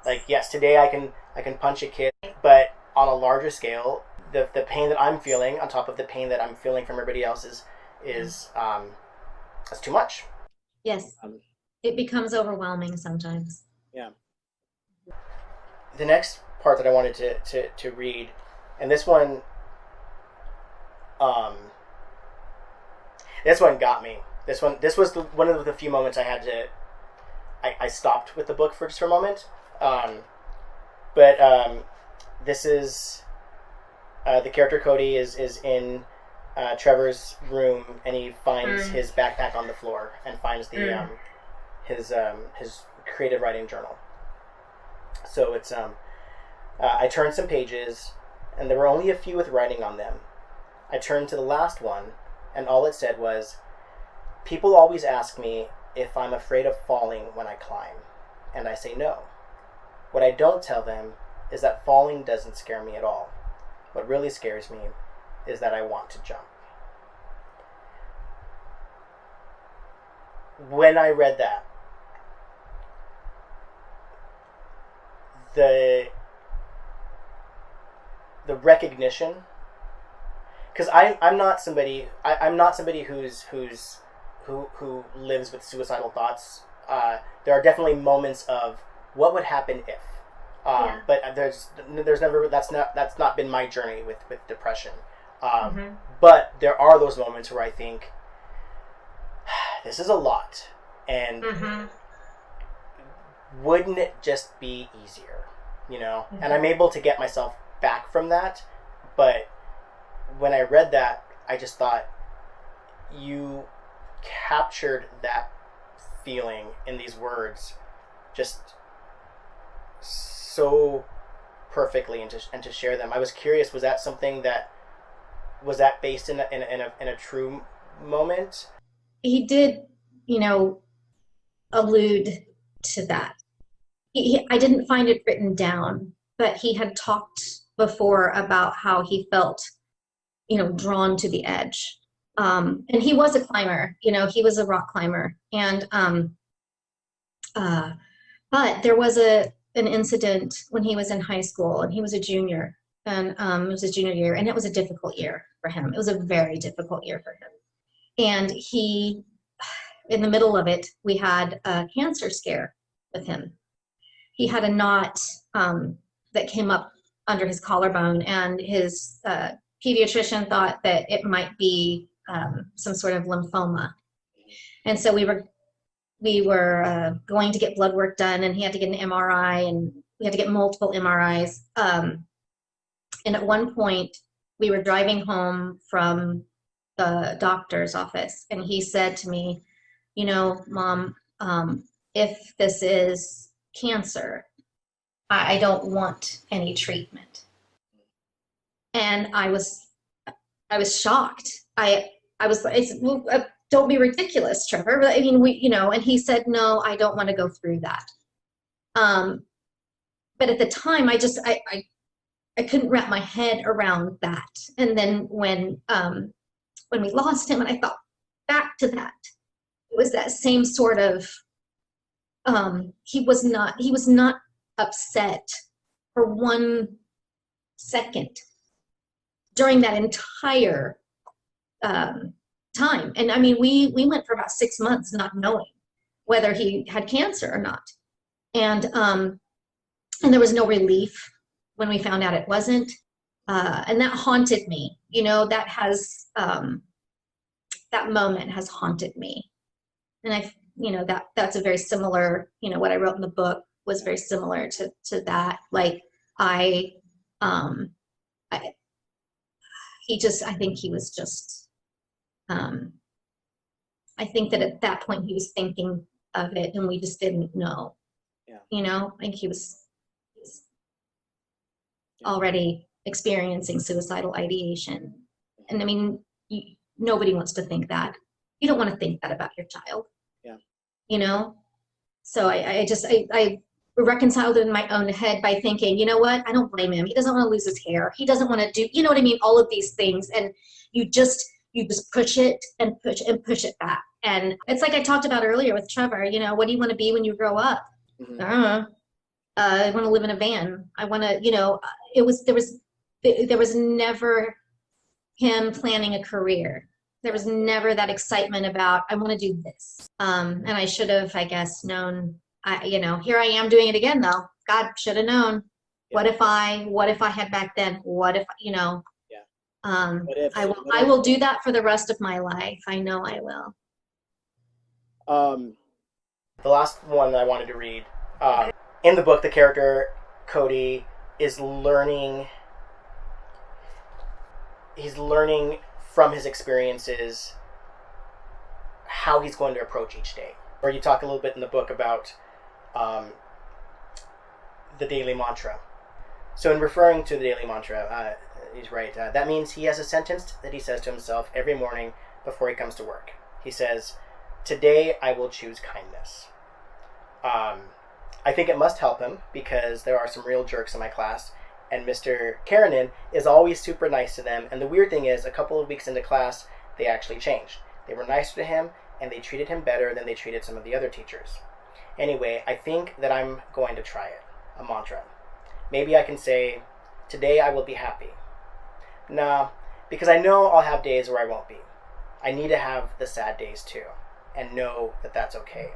like, yes, today I can punch a kid, but on a larger scale, the pain that I'm feeling on top of the pain that I'm feeling from everybody else is that's too much. Yes. It becomes overwhelming sometimes. Yeah. The next part that I wanted to read, and this one got me. This was one of the few moments I had to I stopped with the book for just a moment. This is the character Cody is in Trevor's room, and he finds his backpack on the floor and finds the his creative writing journal. So it's I turned some pages, and there were only a few with writing on them. I turned to the last one, and all it said was, "People always ask me if I'm afraid of falling when I climb, and I say no. What I don't tell them is that falling doesn't scare me at all. What really scares me is that I want to jump." When I read that, the recognition, because I'm not somebody who lives with suicidal thoughts. There are definitely moments of what would happen if, but there's never that's not been my journey with depression. But there are those moments where I think this is a lot, and wouldn't it just be easier, And I'm able to get myself back from that, but when I read that, I just thought, you captured that feeling in these words just so perfectly, and to share them. I was curious, was that something that was based in a true moment? He did, allude to that. I didn't find it written down, but he had talked before about how he felt, drawn to the edge. And he was a climber, he was a rock climber. And, but there was an incident when he was in high school, and he was a junior, and it was his junior year, and it was a difficult year for him. It was a very difficult year for him. And he, in the middle of it, we had a cancer scare with him. He had a knot that came up under his collarbone, and his pediatrician thought that it might be some sort of lymphoma. And so we were going to get blood work done, and he had to get an MRI, and we had to get multiple MRIs. And at one point, we were driving home from the doctor's office, and he said to me, you know, Mom, if this is cancer, I don't want any treatment. And I was shocked. I was like, don't be ridiculous, Trevor. I mean, and he said, no, I don't want to go through that. But at the time, I couldn't wrap my head around that. And then when we lost him, and I thought back to that, it was that same sort of, he was not upset for 1 second during that entire time. And I mean, we went for about 6 months not knowing whether he had cancer or not. And there was no relief when we found out it wasn't. And that haunted me. That has, that moment has haunted me. And that's a very similar, what I wrote in the book was very similar to that. Like I think he was just, I think that at that point he was thinking of it and we just didn't know. Yeah. I think he was already experiencing suicidal ideation. And I mean, nobody wants to think that. You don't want to think that about your child. Yeah. So I reconciled it in my own head by thinking, you know what? I don't blame him. He doesn't want to lose his hair. He doesn't want to do, you know what I mean? All of these things. And you just push it and push it back. And it's like I talked about earlier with Trevor, what do you want to be when you grow up? Mm-hmm. I don't know. I want to live in a van. I want to, there was never him planning a career. There was never that excitement about, I want to do this. And I should have, I guess, known, here I am doing it again though. God, should have known. Yeah. What if I had back then? What if, Yeah. I will do that for the rest of my life. I know I will. The last one that I wanted to read, in the book, the character Cody is learning from his experiences how he's going to approach each day. Or you talk a little bit in the book about the daily mantra. So in referring to the daily mantra, he's right. That means he has a sentence that he says to himself every morning before he comes to work. He says, "Today I will choose kindness." I think it must help him because there are some real jerks in my class, and Mr. Karanin is always super nice to them. And the weird thing is, a couple of weeks into class, they actually changed. They were nicer to him, and they treated him better than they treated some of the other teachers. Anyway, I think that I'm going to try it, a mantra. Maybe I can say, "Today I will be happy." Nah, because I know I'll have days where I won't be. I need to have the sad days too, and know that that's okay.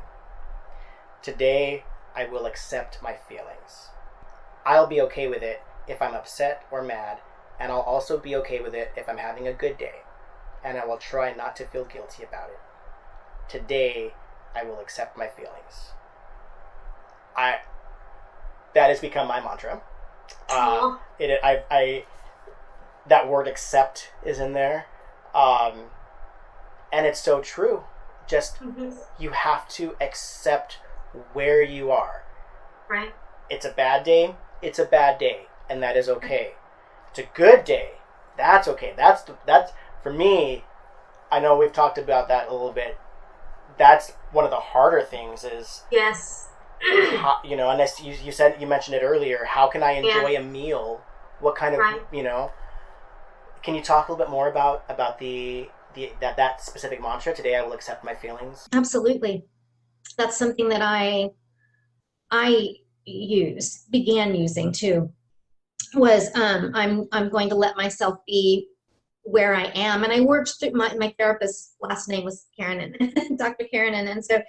Today I will accept my feelings. I'll be okay with it if I'm upset or mad, and I'll also be okay with it if I'm having a good day, and I will try not to feel guilty about it. Today, I will accept my feelings. That has become my mantra. That word accept is in there, and it's so true. Just, you have to accept where you are. Right. It's a bad day. It's a bad day, and that is okay. It's a good day. That's okay. That's for me. I know we've talked about that a little bit. That's one of the harder things. Is yes. How, unless you mentioned it earlier. How can I enjoy a meal? What kind of Can you talk a little bit more about that specific mantra? Today I will accept my feelings. Absolutely. That's something that I began using too, was I'm going to let myself be where I am. And I worked through my therapist's last name was Karanin, Dr. Karanin. And so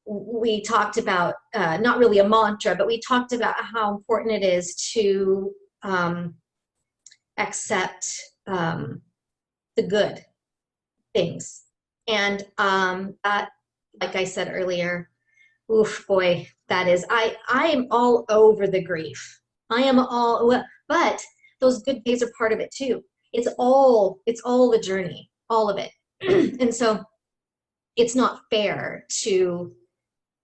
we talked about, not really a mantra, but we talked about how important it is to accept the good things. And that, like I said earlier, oof, boy, that is, I am all over the grief. I am all, but those good days are part of it too. It's all the journey, all of it. And so it's not fair to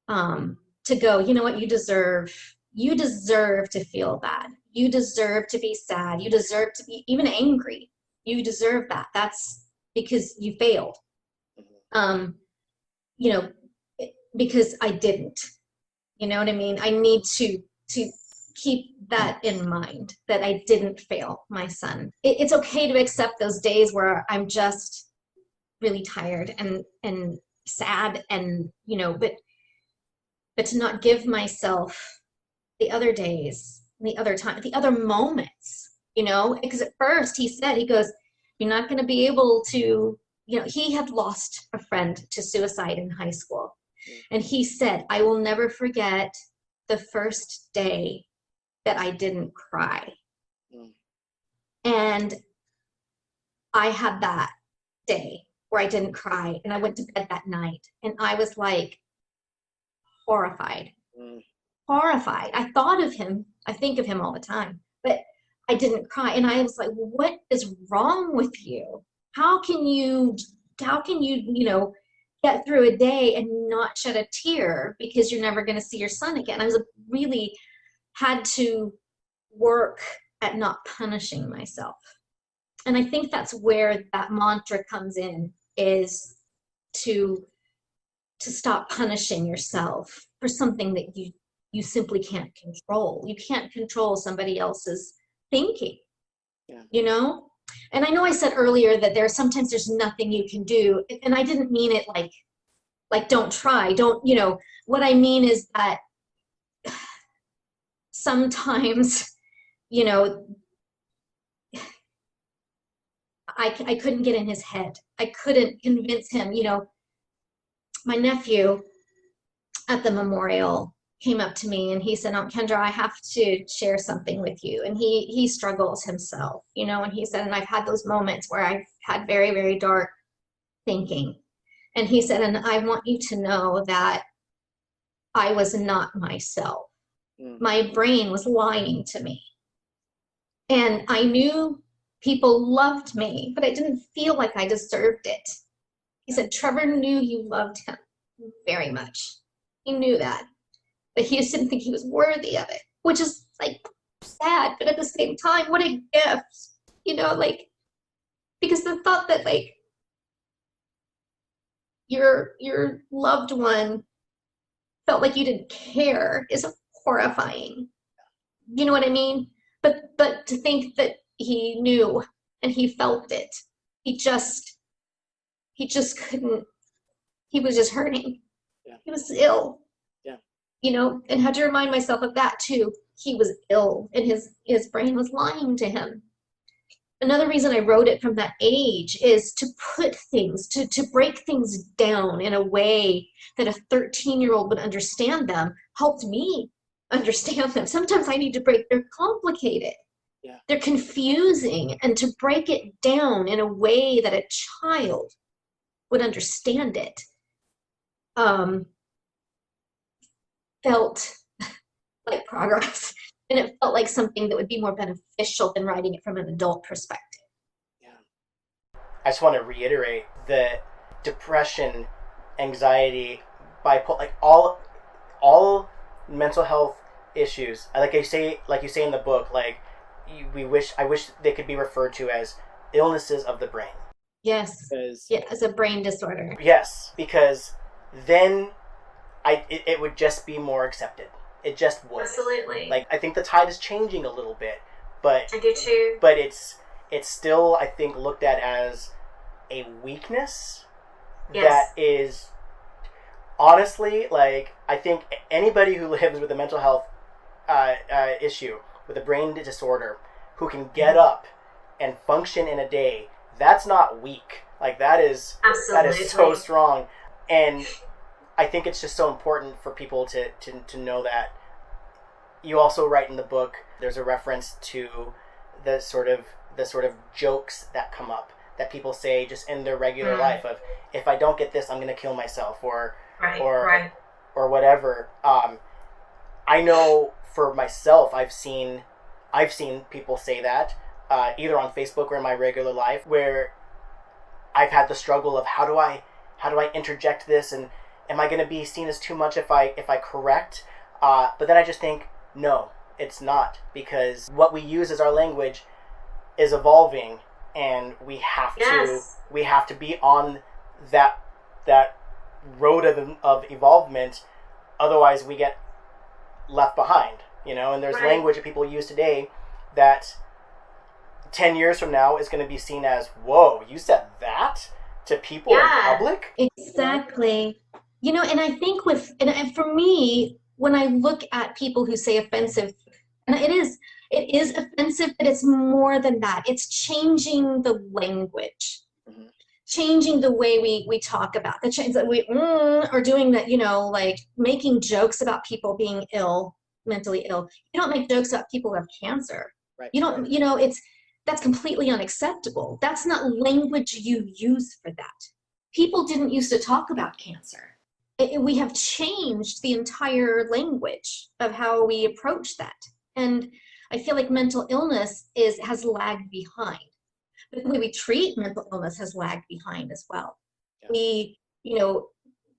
go, you know what, you deserve to feel bad. You deserve to be sad. You deserve to be even angry. You deserve that. That's because you failed. You know, because I didn't. You know what I mean? I need to keep that in mind, that I didn't fail my son. It's okay to accept those days where I'm just really tired and sad, and you know, but to not give myself the other days, the other time, the other moments, you know, because at first he goes, you're not going to be able to, you know, he had lost a friend to suicide in high school. And he said, I will never forget the first day that I didn't cry. And I had that day where I didn't cry, and I went to bed that night, and I was like horrified. Horrified. I thought of him. I think of him all the time, but I didn't cry. And I was like, what is wrong with you? How can you, you know, get through a day and not shed a tear because you're never going to see your son again? I was really had to work at not punishing myself. And I think that's where that mantra comes in, is to stop punishing yourself for something that you simply can't control. You can't control somebody else's thinking, you know? And I know I said earlier that sometimes there's nothing you can do. And I didn't mean it like don't try, don't, you know, what I mean is that sometimes, you know, I couldn't get in his head. I couldn't convince him, you know. My nephew at the memorial came up to me and he said, "Oh, Kendra, I have to share something with you." And he struggles himself, you know, and he said, and I've had those moments where I've had very, very dark thinking. And he said, and I want you to know that I was not myself. My brain was lying to me. And I knew people loved me, but I didn't feel like I deserved it. He said, Trevor knew you loved him very much. He knew that. But he just didn't think he was worthy of it, which is like sad, but at the same time, what a gift, you know, like, because the thought that like your loved one felt like you didn't care is horrifying. You know what I mean? But to think that he knew and he felt it, he just couldn't, he was just hurting. Yeah. He was ill. Yeah. You know, and had to remind myself of that too. He was ill and his brain was lying to him. Another reason I wrote it from that age is to put things, to break things down in a way that a 13-year-old would understand them, helped me understand them. Sometimes I need to they're complicated. Yeah. They're confusing, and to break it down in a way that a child would understand it felt like progress. And it felt like something that would be more beneficial than writing it from an adult perspective. Yeah. I just want to reiterate that depression, anxiety, bipolar, like all mental health issues, like you say in the book, like I wish they could be referred to as illnesses of the brain. Yes. Yeah, as a brain disorder. Yes, because then it would just be more accepted. It just would. Absolutely. Like, I think the tide is changing a little bit, but I do too. But it's still, I think, looked at as a weakness. Yes. That is honestly, like, I think anybody who lives with a mental health issue, with a brain disorder, who can get up and function in a day, that's not weak. Like, that is so strong. And I think it's just so important for people to know that. You also write in the book, there's a reference to the sort of jokes that come up that people say just in their regular life of, if I don't get this, I'm going to kill myself, or whatever. I know for myself, I've seen people say that, either on Facebook or in my regular life, where I've had the struggle of how do I interject this, and am I going to be seen as too much if I correct? But then I just think, no, it's not, because what we use as our language is evolving, and we have to be on that road of evolvement. Otherwise, we get left behind. And there's language that people use today that 10 years from now is going to be seen as, whoa, you said that to people in public? Exactly. And I think and for me, when I look at people who say offensive, and it is offensive, but it's more than that. It's changing the language, changing the way we talk about the change that we are doing that, like making jokes about people being mentally ill. You don't make jokes about people who have cancer. Right. You don't, that's completely unacceptable. That's not language you use for that. People didn't used to talk about cancer. We have changed the entire language of how we approach that. And I feel like mental illness has lagged behind. But the way we treat mental illness has lagged behind as well. Yeah.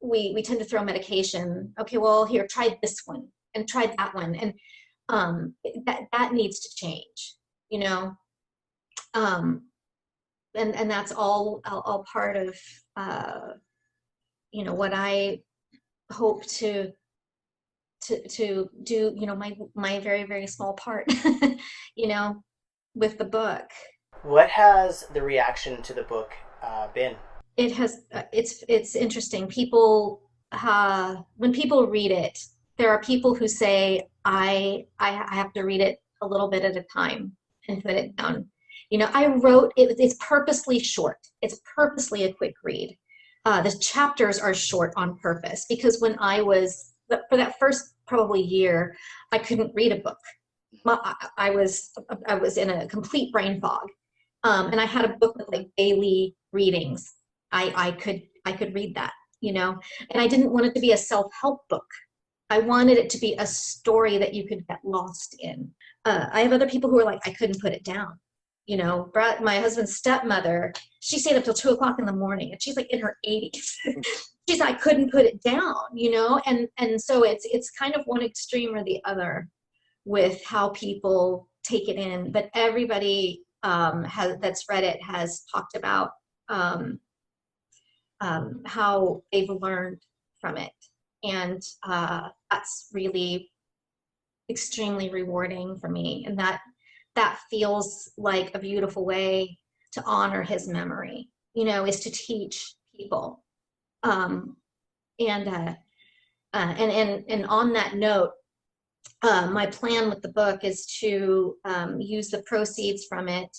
We tend to throw medication. Okay, well, here, try this one and try that one. And that needs to change, and that's all part of, what I hope to do, my very, very small part, with the book. What has the reaction to the book been? It has, it's interesting. People, when people read it, there are people who say, I have to read it a little bit at a time and put it down. I wrote it, it's purposely short. It's purposely a quick read. The chapters are short on purpose, because when for that first probably year, I couldn't read a book. I was in a complete brain fog. And I had a book with like daily readings. I could read that, and I didn't want it to be a self-help book. I wanted it to be a story that you could get lost in. I have other people who are like, I couldn't put it down. My husband's stepmother, she stayed up till 2:00 in the morning, and she's like in her 80s. She's like, I couldn't put it down, and so it's kind of one extreme or the other with how people take it in. But everybody that's read it has talked about how they've learned from it, and that's really extremely rewarding for me, and that feels like a beautiful way to honor his memory, is to teach people, and on that note, my plan with the book is to use the proceeds from it,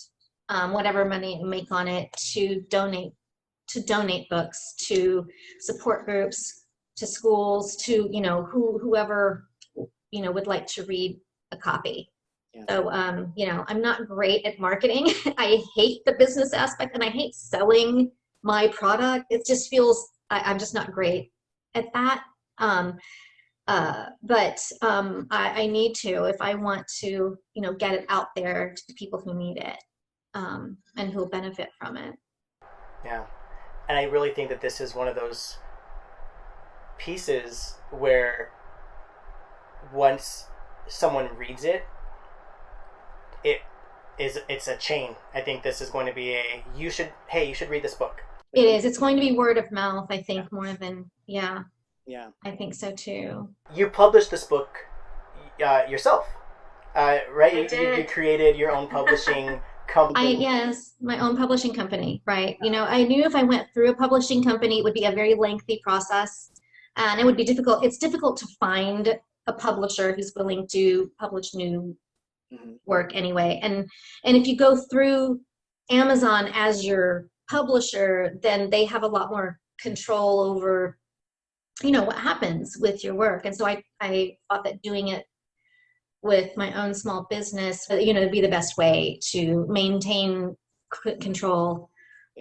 whatever money I make on it, to donate books to support groups, to schools, to whoever would like to read a copy. Yeah. So I'm not great at marketing. I hate the business aspect, and I hate selling my product. It just feels I'm just not great at that. But I need to, if I want to, get it out there to the people who need it, and who will benefit from it. Yeah. And I really think that this is one of those pieces where once someone reads it, it's a chain. I think this is going to be you should read this book. It is. It's going to be word of mouth, I think, more than, yeah. Yeah. I think so too. You published this book yourself, right? I did. You created your own publishing company. Yes, my own publishing company, right. I knew if I went through a publishing company, it would be a very lengthy process, and it would be difficult. It's difficult to find a publisher who's willing to publish new work anyway. And if you go through Amazon as your publisher, then they have a lot more control over what happens with your work. And so I thought that doing it with my own small business, would be the best way to maintain control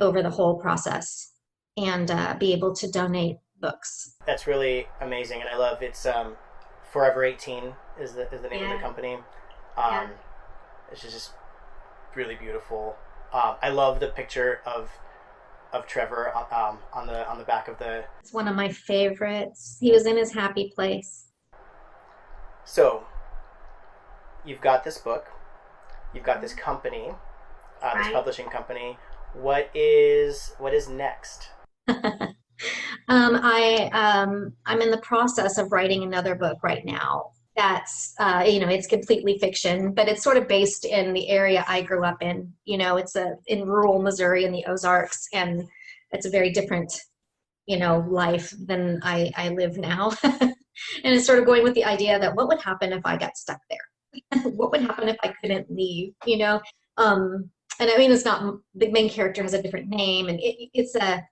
over the whole process and be able to donate books. That's really amazing, and I love it's Forever 18 is the name of the company. It's just really beautiful. I love the picture of Trevor on the back of the. It's one of my favorites. He was in his happy place. So, you've got this book, you've got this company, this publishing company. What is next? I'm in the process of writing another book right now. That's it's completely fiction, but it's sort of based in the area I grew up in. It's in rural Missouri in the Ozarks, and it's a very different life than I live now. And it's sort of going with the idea that what would happen if I got stuck there? What would happen if I couldn't leave? And I mean, it's not, the main character has a different name, and it's a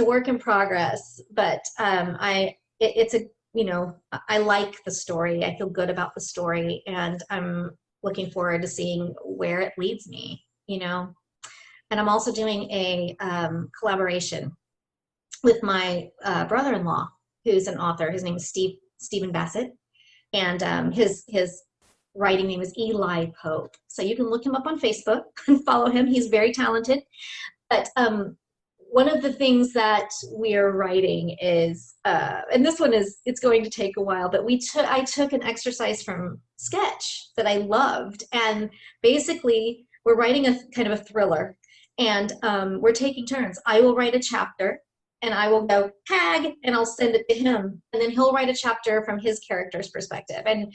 work in progress, but I like the story. I feel good about the story, and I'm looking forward to seeing where it leads me, And I'm also doing a collaboration with my brother-in-law, who's an author. His name is Stephen Bassett, and his writing name is Eli Pope. So you can look him up on Facebook and follow him. He's very talented. But one of the things that we are writing is, and this one it's going to take a while, but I took an exercise from Sketch that I loved, and basically we're writing a kind of a thriller, and we're taking turns. I will write a chapter, and I will go tag, and I'll send it to him, and then he'll write a chapter from his character's perspective. And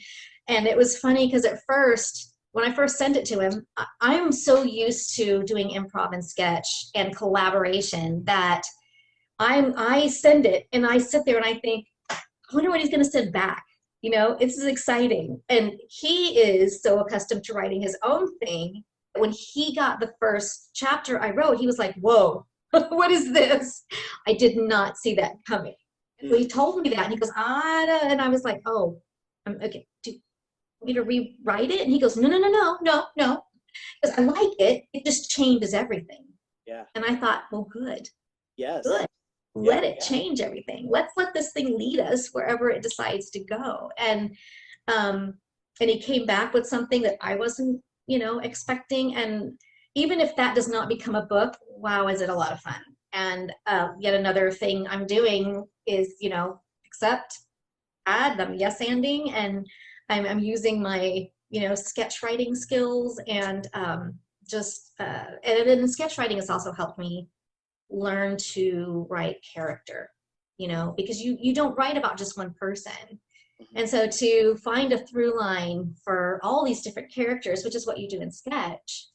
it was funny because at first, when I first sent it to him, I'm so used to doing improv and sketch and collaboration that I send it and I sit there and I think, I wonder what he's going to send back. This is exciting. And he is so accustomed to writing his own thing. When he got the first chapter I wrote, he was like, whoa, what is this? I did not see that coming. So he told me that, and he goes, and I was like, oh, okay. Me to rewrite it? And he goes, no, because I like it. It just changes everything. Yeah. And I thought, well, good. Yes. Good. Let it change everything. Let's let this thing lead us wherever it decides to go. And he came back with something that I wasn't, expecting. And even if that does not become a book, wow, is it a lot of fun. And yet another thing I'm doing is, accept, add, I'm yes-anding, and I'm using my, sketch writing skills, and and then sketch writing has also helped me learn to write character, because you don't write about just one person. And so to find a through line for all these different characters, which is what you do in sketch,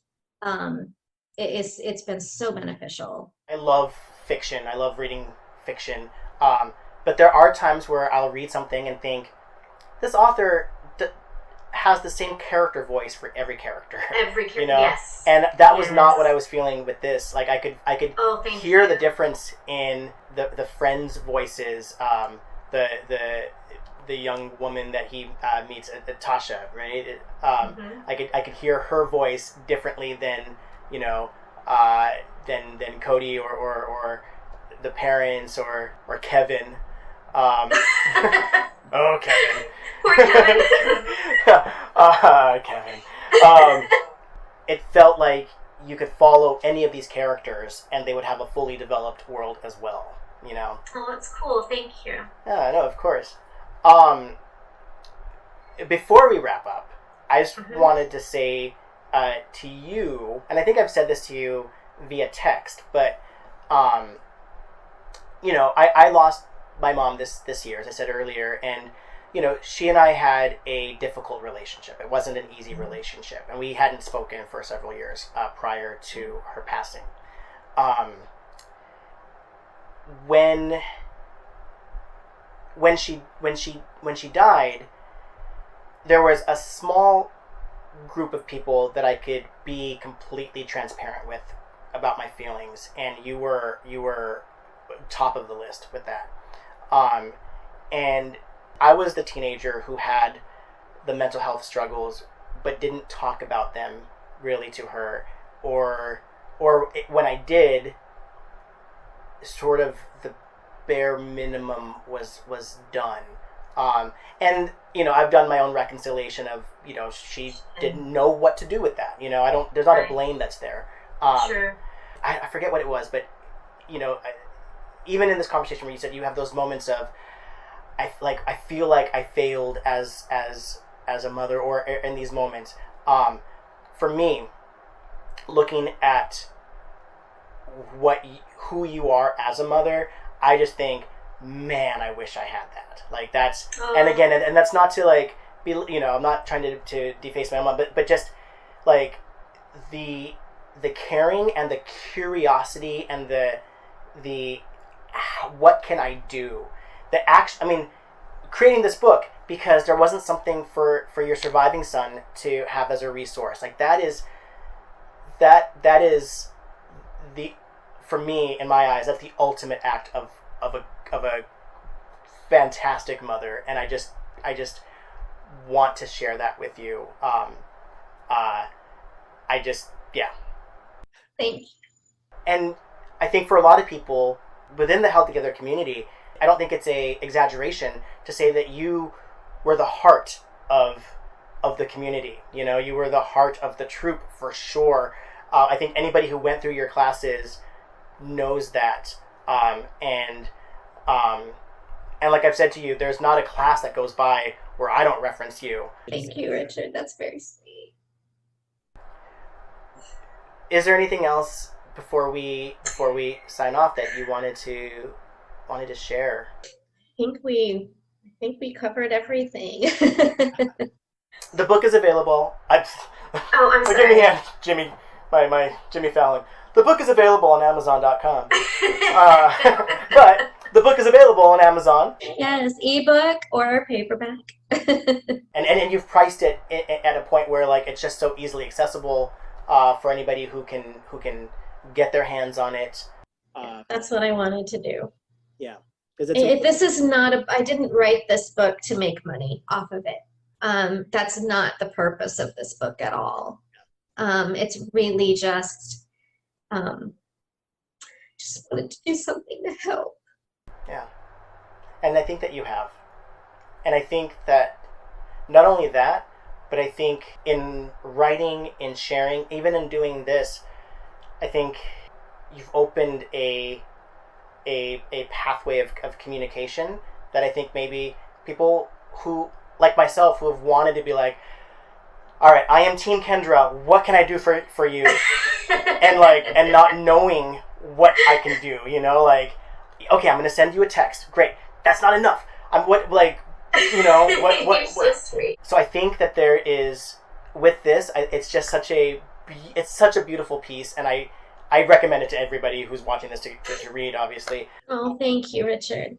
it's been so beneficial. I love fiction. I love reading fiction. But there are times where I'll read something and think, this author has the same character voice for every character. Yes. And that was not what I was feeling with this. Like I could hear the difference in the friends' voices. The young woman that he meets, Tasha, right? I could hear her voice differently than than Cody or the parents or Kevin. Oh, Kevin. Poor Kevin. Kevin. It felt like you could follow any of these characters and they would have a fully developed world as well, Oh, that's cool. Thank you. Yeah, no, of course. Before we wrap up, I just wanted to say to you, and I think I've said this to you via text, but I lost my mom this year, as I said earlier, and she and I had a difficult relationship. It wasn't an easy relationship, and we hadn't spoken for several years prior to her passing. When she died, there was a small group of people that I could be completely transparent with about my feelings, and you were top of the list with that. And I was the teenager who had the mental health struggles, but didn't talk about them really to her. when I did, sort of the bare minimum was done. And I've done my own reconciliation of, she didn't know what to do with that. There's not a blame that's there. Sure. I forget what it was, but even in this conversation where you said you have those moments of, I feel like I failed as a mother, or in these moments. For me, looking at who you are as a mother, I just think, man, I wish I had that. Like, that's, and again, and that's not to like be, I'm not trying to deface my mom, but just like the caring and the curiosity and the what can I do? Creating this book because there wasn't something for your surviving son to have as a resource. Like, that is the, for me, in my eyes, that's the ultimate act of a fantastic mother, and I just want to share that with you. Thank you. And I think for a lot of people within the Held Together community, I don't think it's a exaggeration to say that you were the heart of the community. You were the heart of the troupe for sure. I think anybody who went through your classes knows that. And like I've said to you, there's not a class that goes by where I don't reference you. Thank you, Richard. That's very sweet. Is there anything else before we sign off that you wanted to share? I think we covered everything. The book is available. I'm sorry. Jimmy, my Jimmy Fallon. The book is available on Amazon.com. But the book is available on Amazon. Yes, ebook or paperback. and you've priced it at a point where like it's just so easily accessible for anybody who can get their hands on it. That's what I wanted to do. Yeah. This is not I didn't write this book to make money off of it. That's not the purpose of this book at all. It's really just wanted to do something to help. Yeah. And I think that you have. And I think that not only that, but I think in writing, in sharing, even in doing this, I think you've opened a pathway of communication that I think maybe people who, like myself, who have wanted to be like, all right, I am Team Kendra, what can I do for you? and not knowing what I can do, like, okay, I'm going to send you a text. Great. That's not enough. What. You're so sweet. So I think that there is, with this, it's just such a beautiful piece, and I recommend it to everybody who's watching this to read, obviously. Oh, thank you, Richard.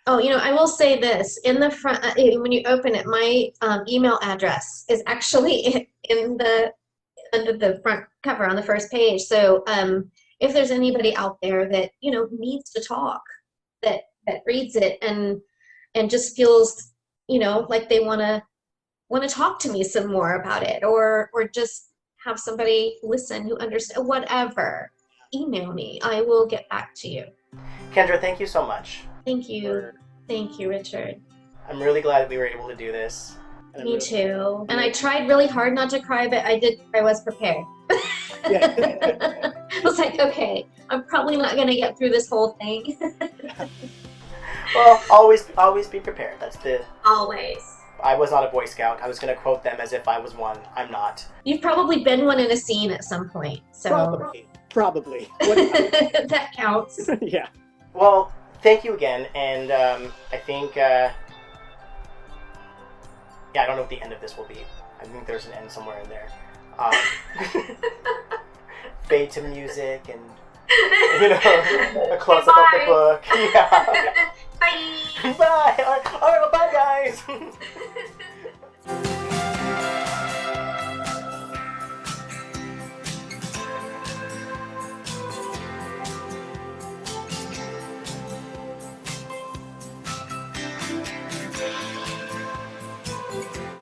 Oh, I will say this. In the front, when you open it, my email address is actually under the front cover on the first page. So if there's anybody out there that, needs to talk, that reads it and just feels, like they want to talk to me some more about it, or just have somebody listen who understands, whatever, email me. I will get back to you. Kendra, thank you so much. Thank you. Thank you, Richard. I'm really glad we were able to do this. Me too. And I tried really hard not to cry, but I was prepared. I was like, okay, I'm probably not going to get through this whole thing. Well, always be prepared. That's the... Always. I was not a Boy Scout. I was going to quote them as if I was one. I'm not. You've probably been one in a scene at some point. So Probably. That counts. Yeah. Well, thank you again. And I think... I don't know what the end of this will be. I think there's an end somewhere in there. Fade to music and, a close-up of the book. Yeah. Bye. Bye. All right, well, bye, guys.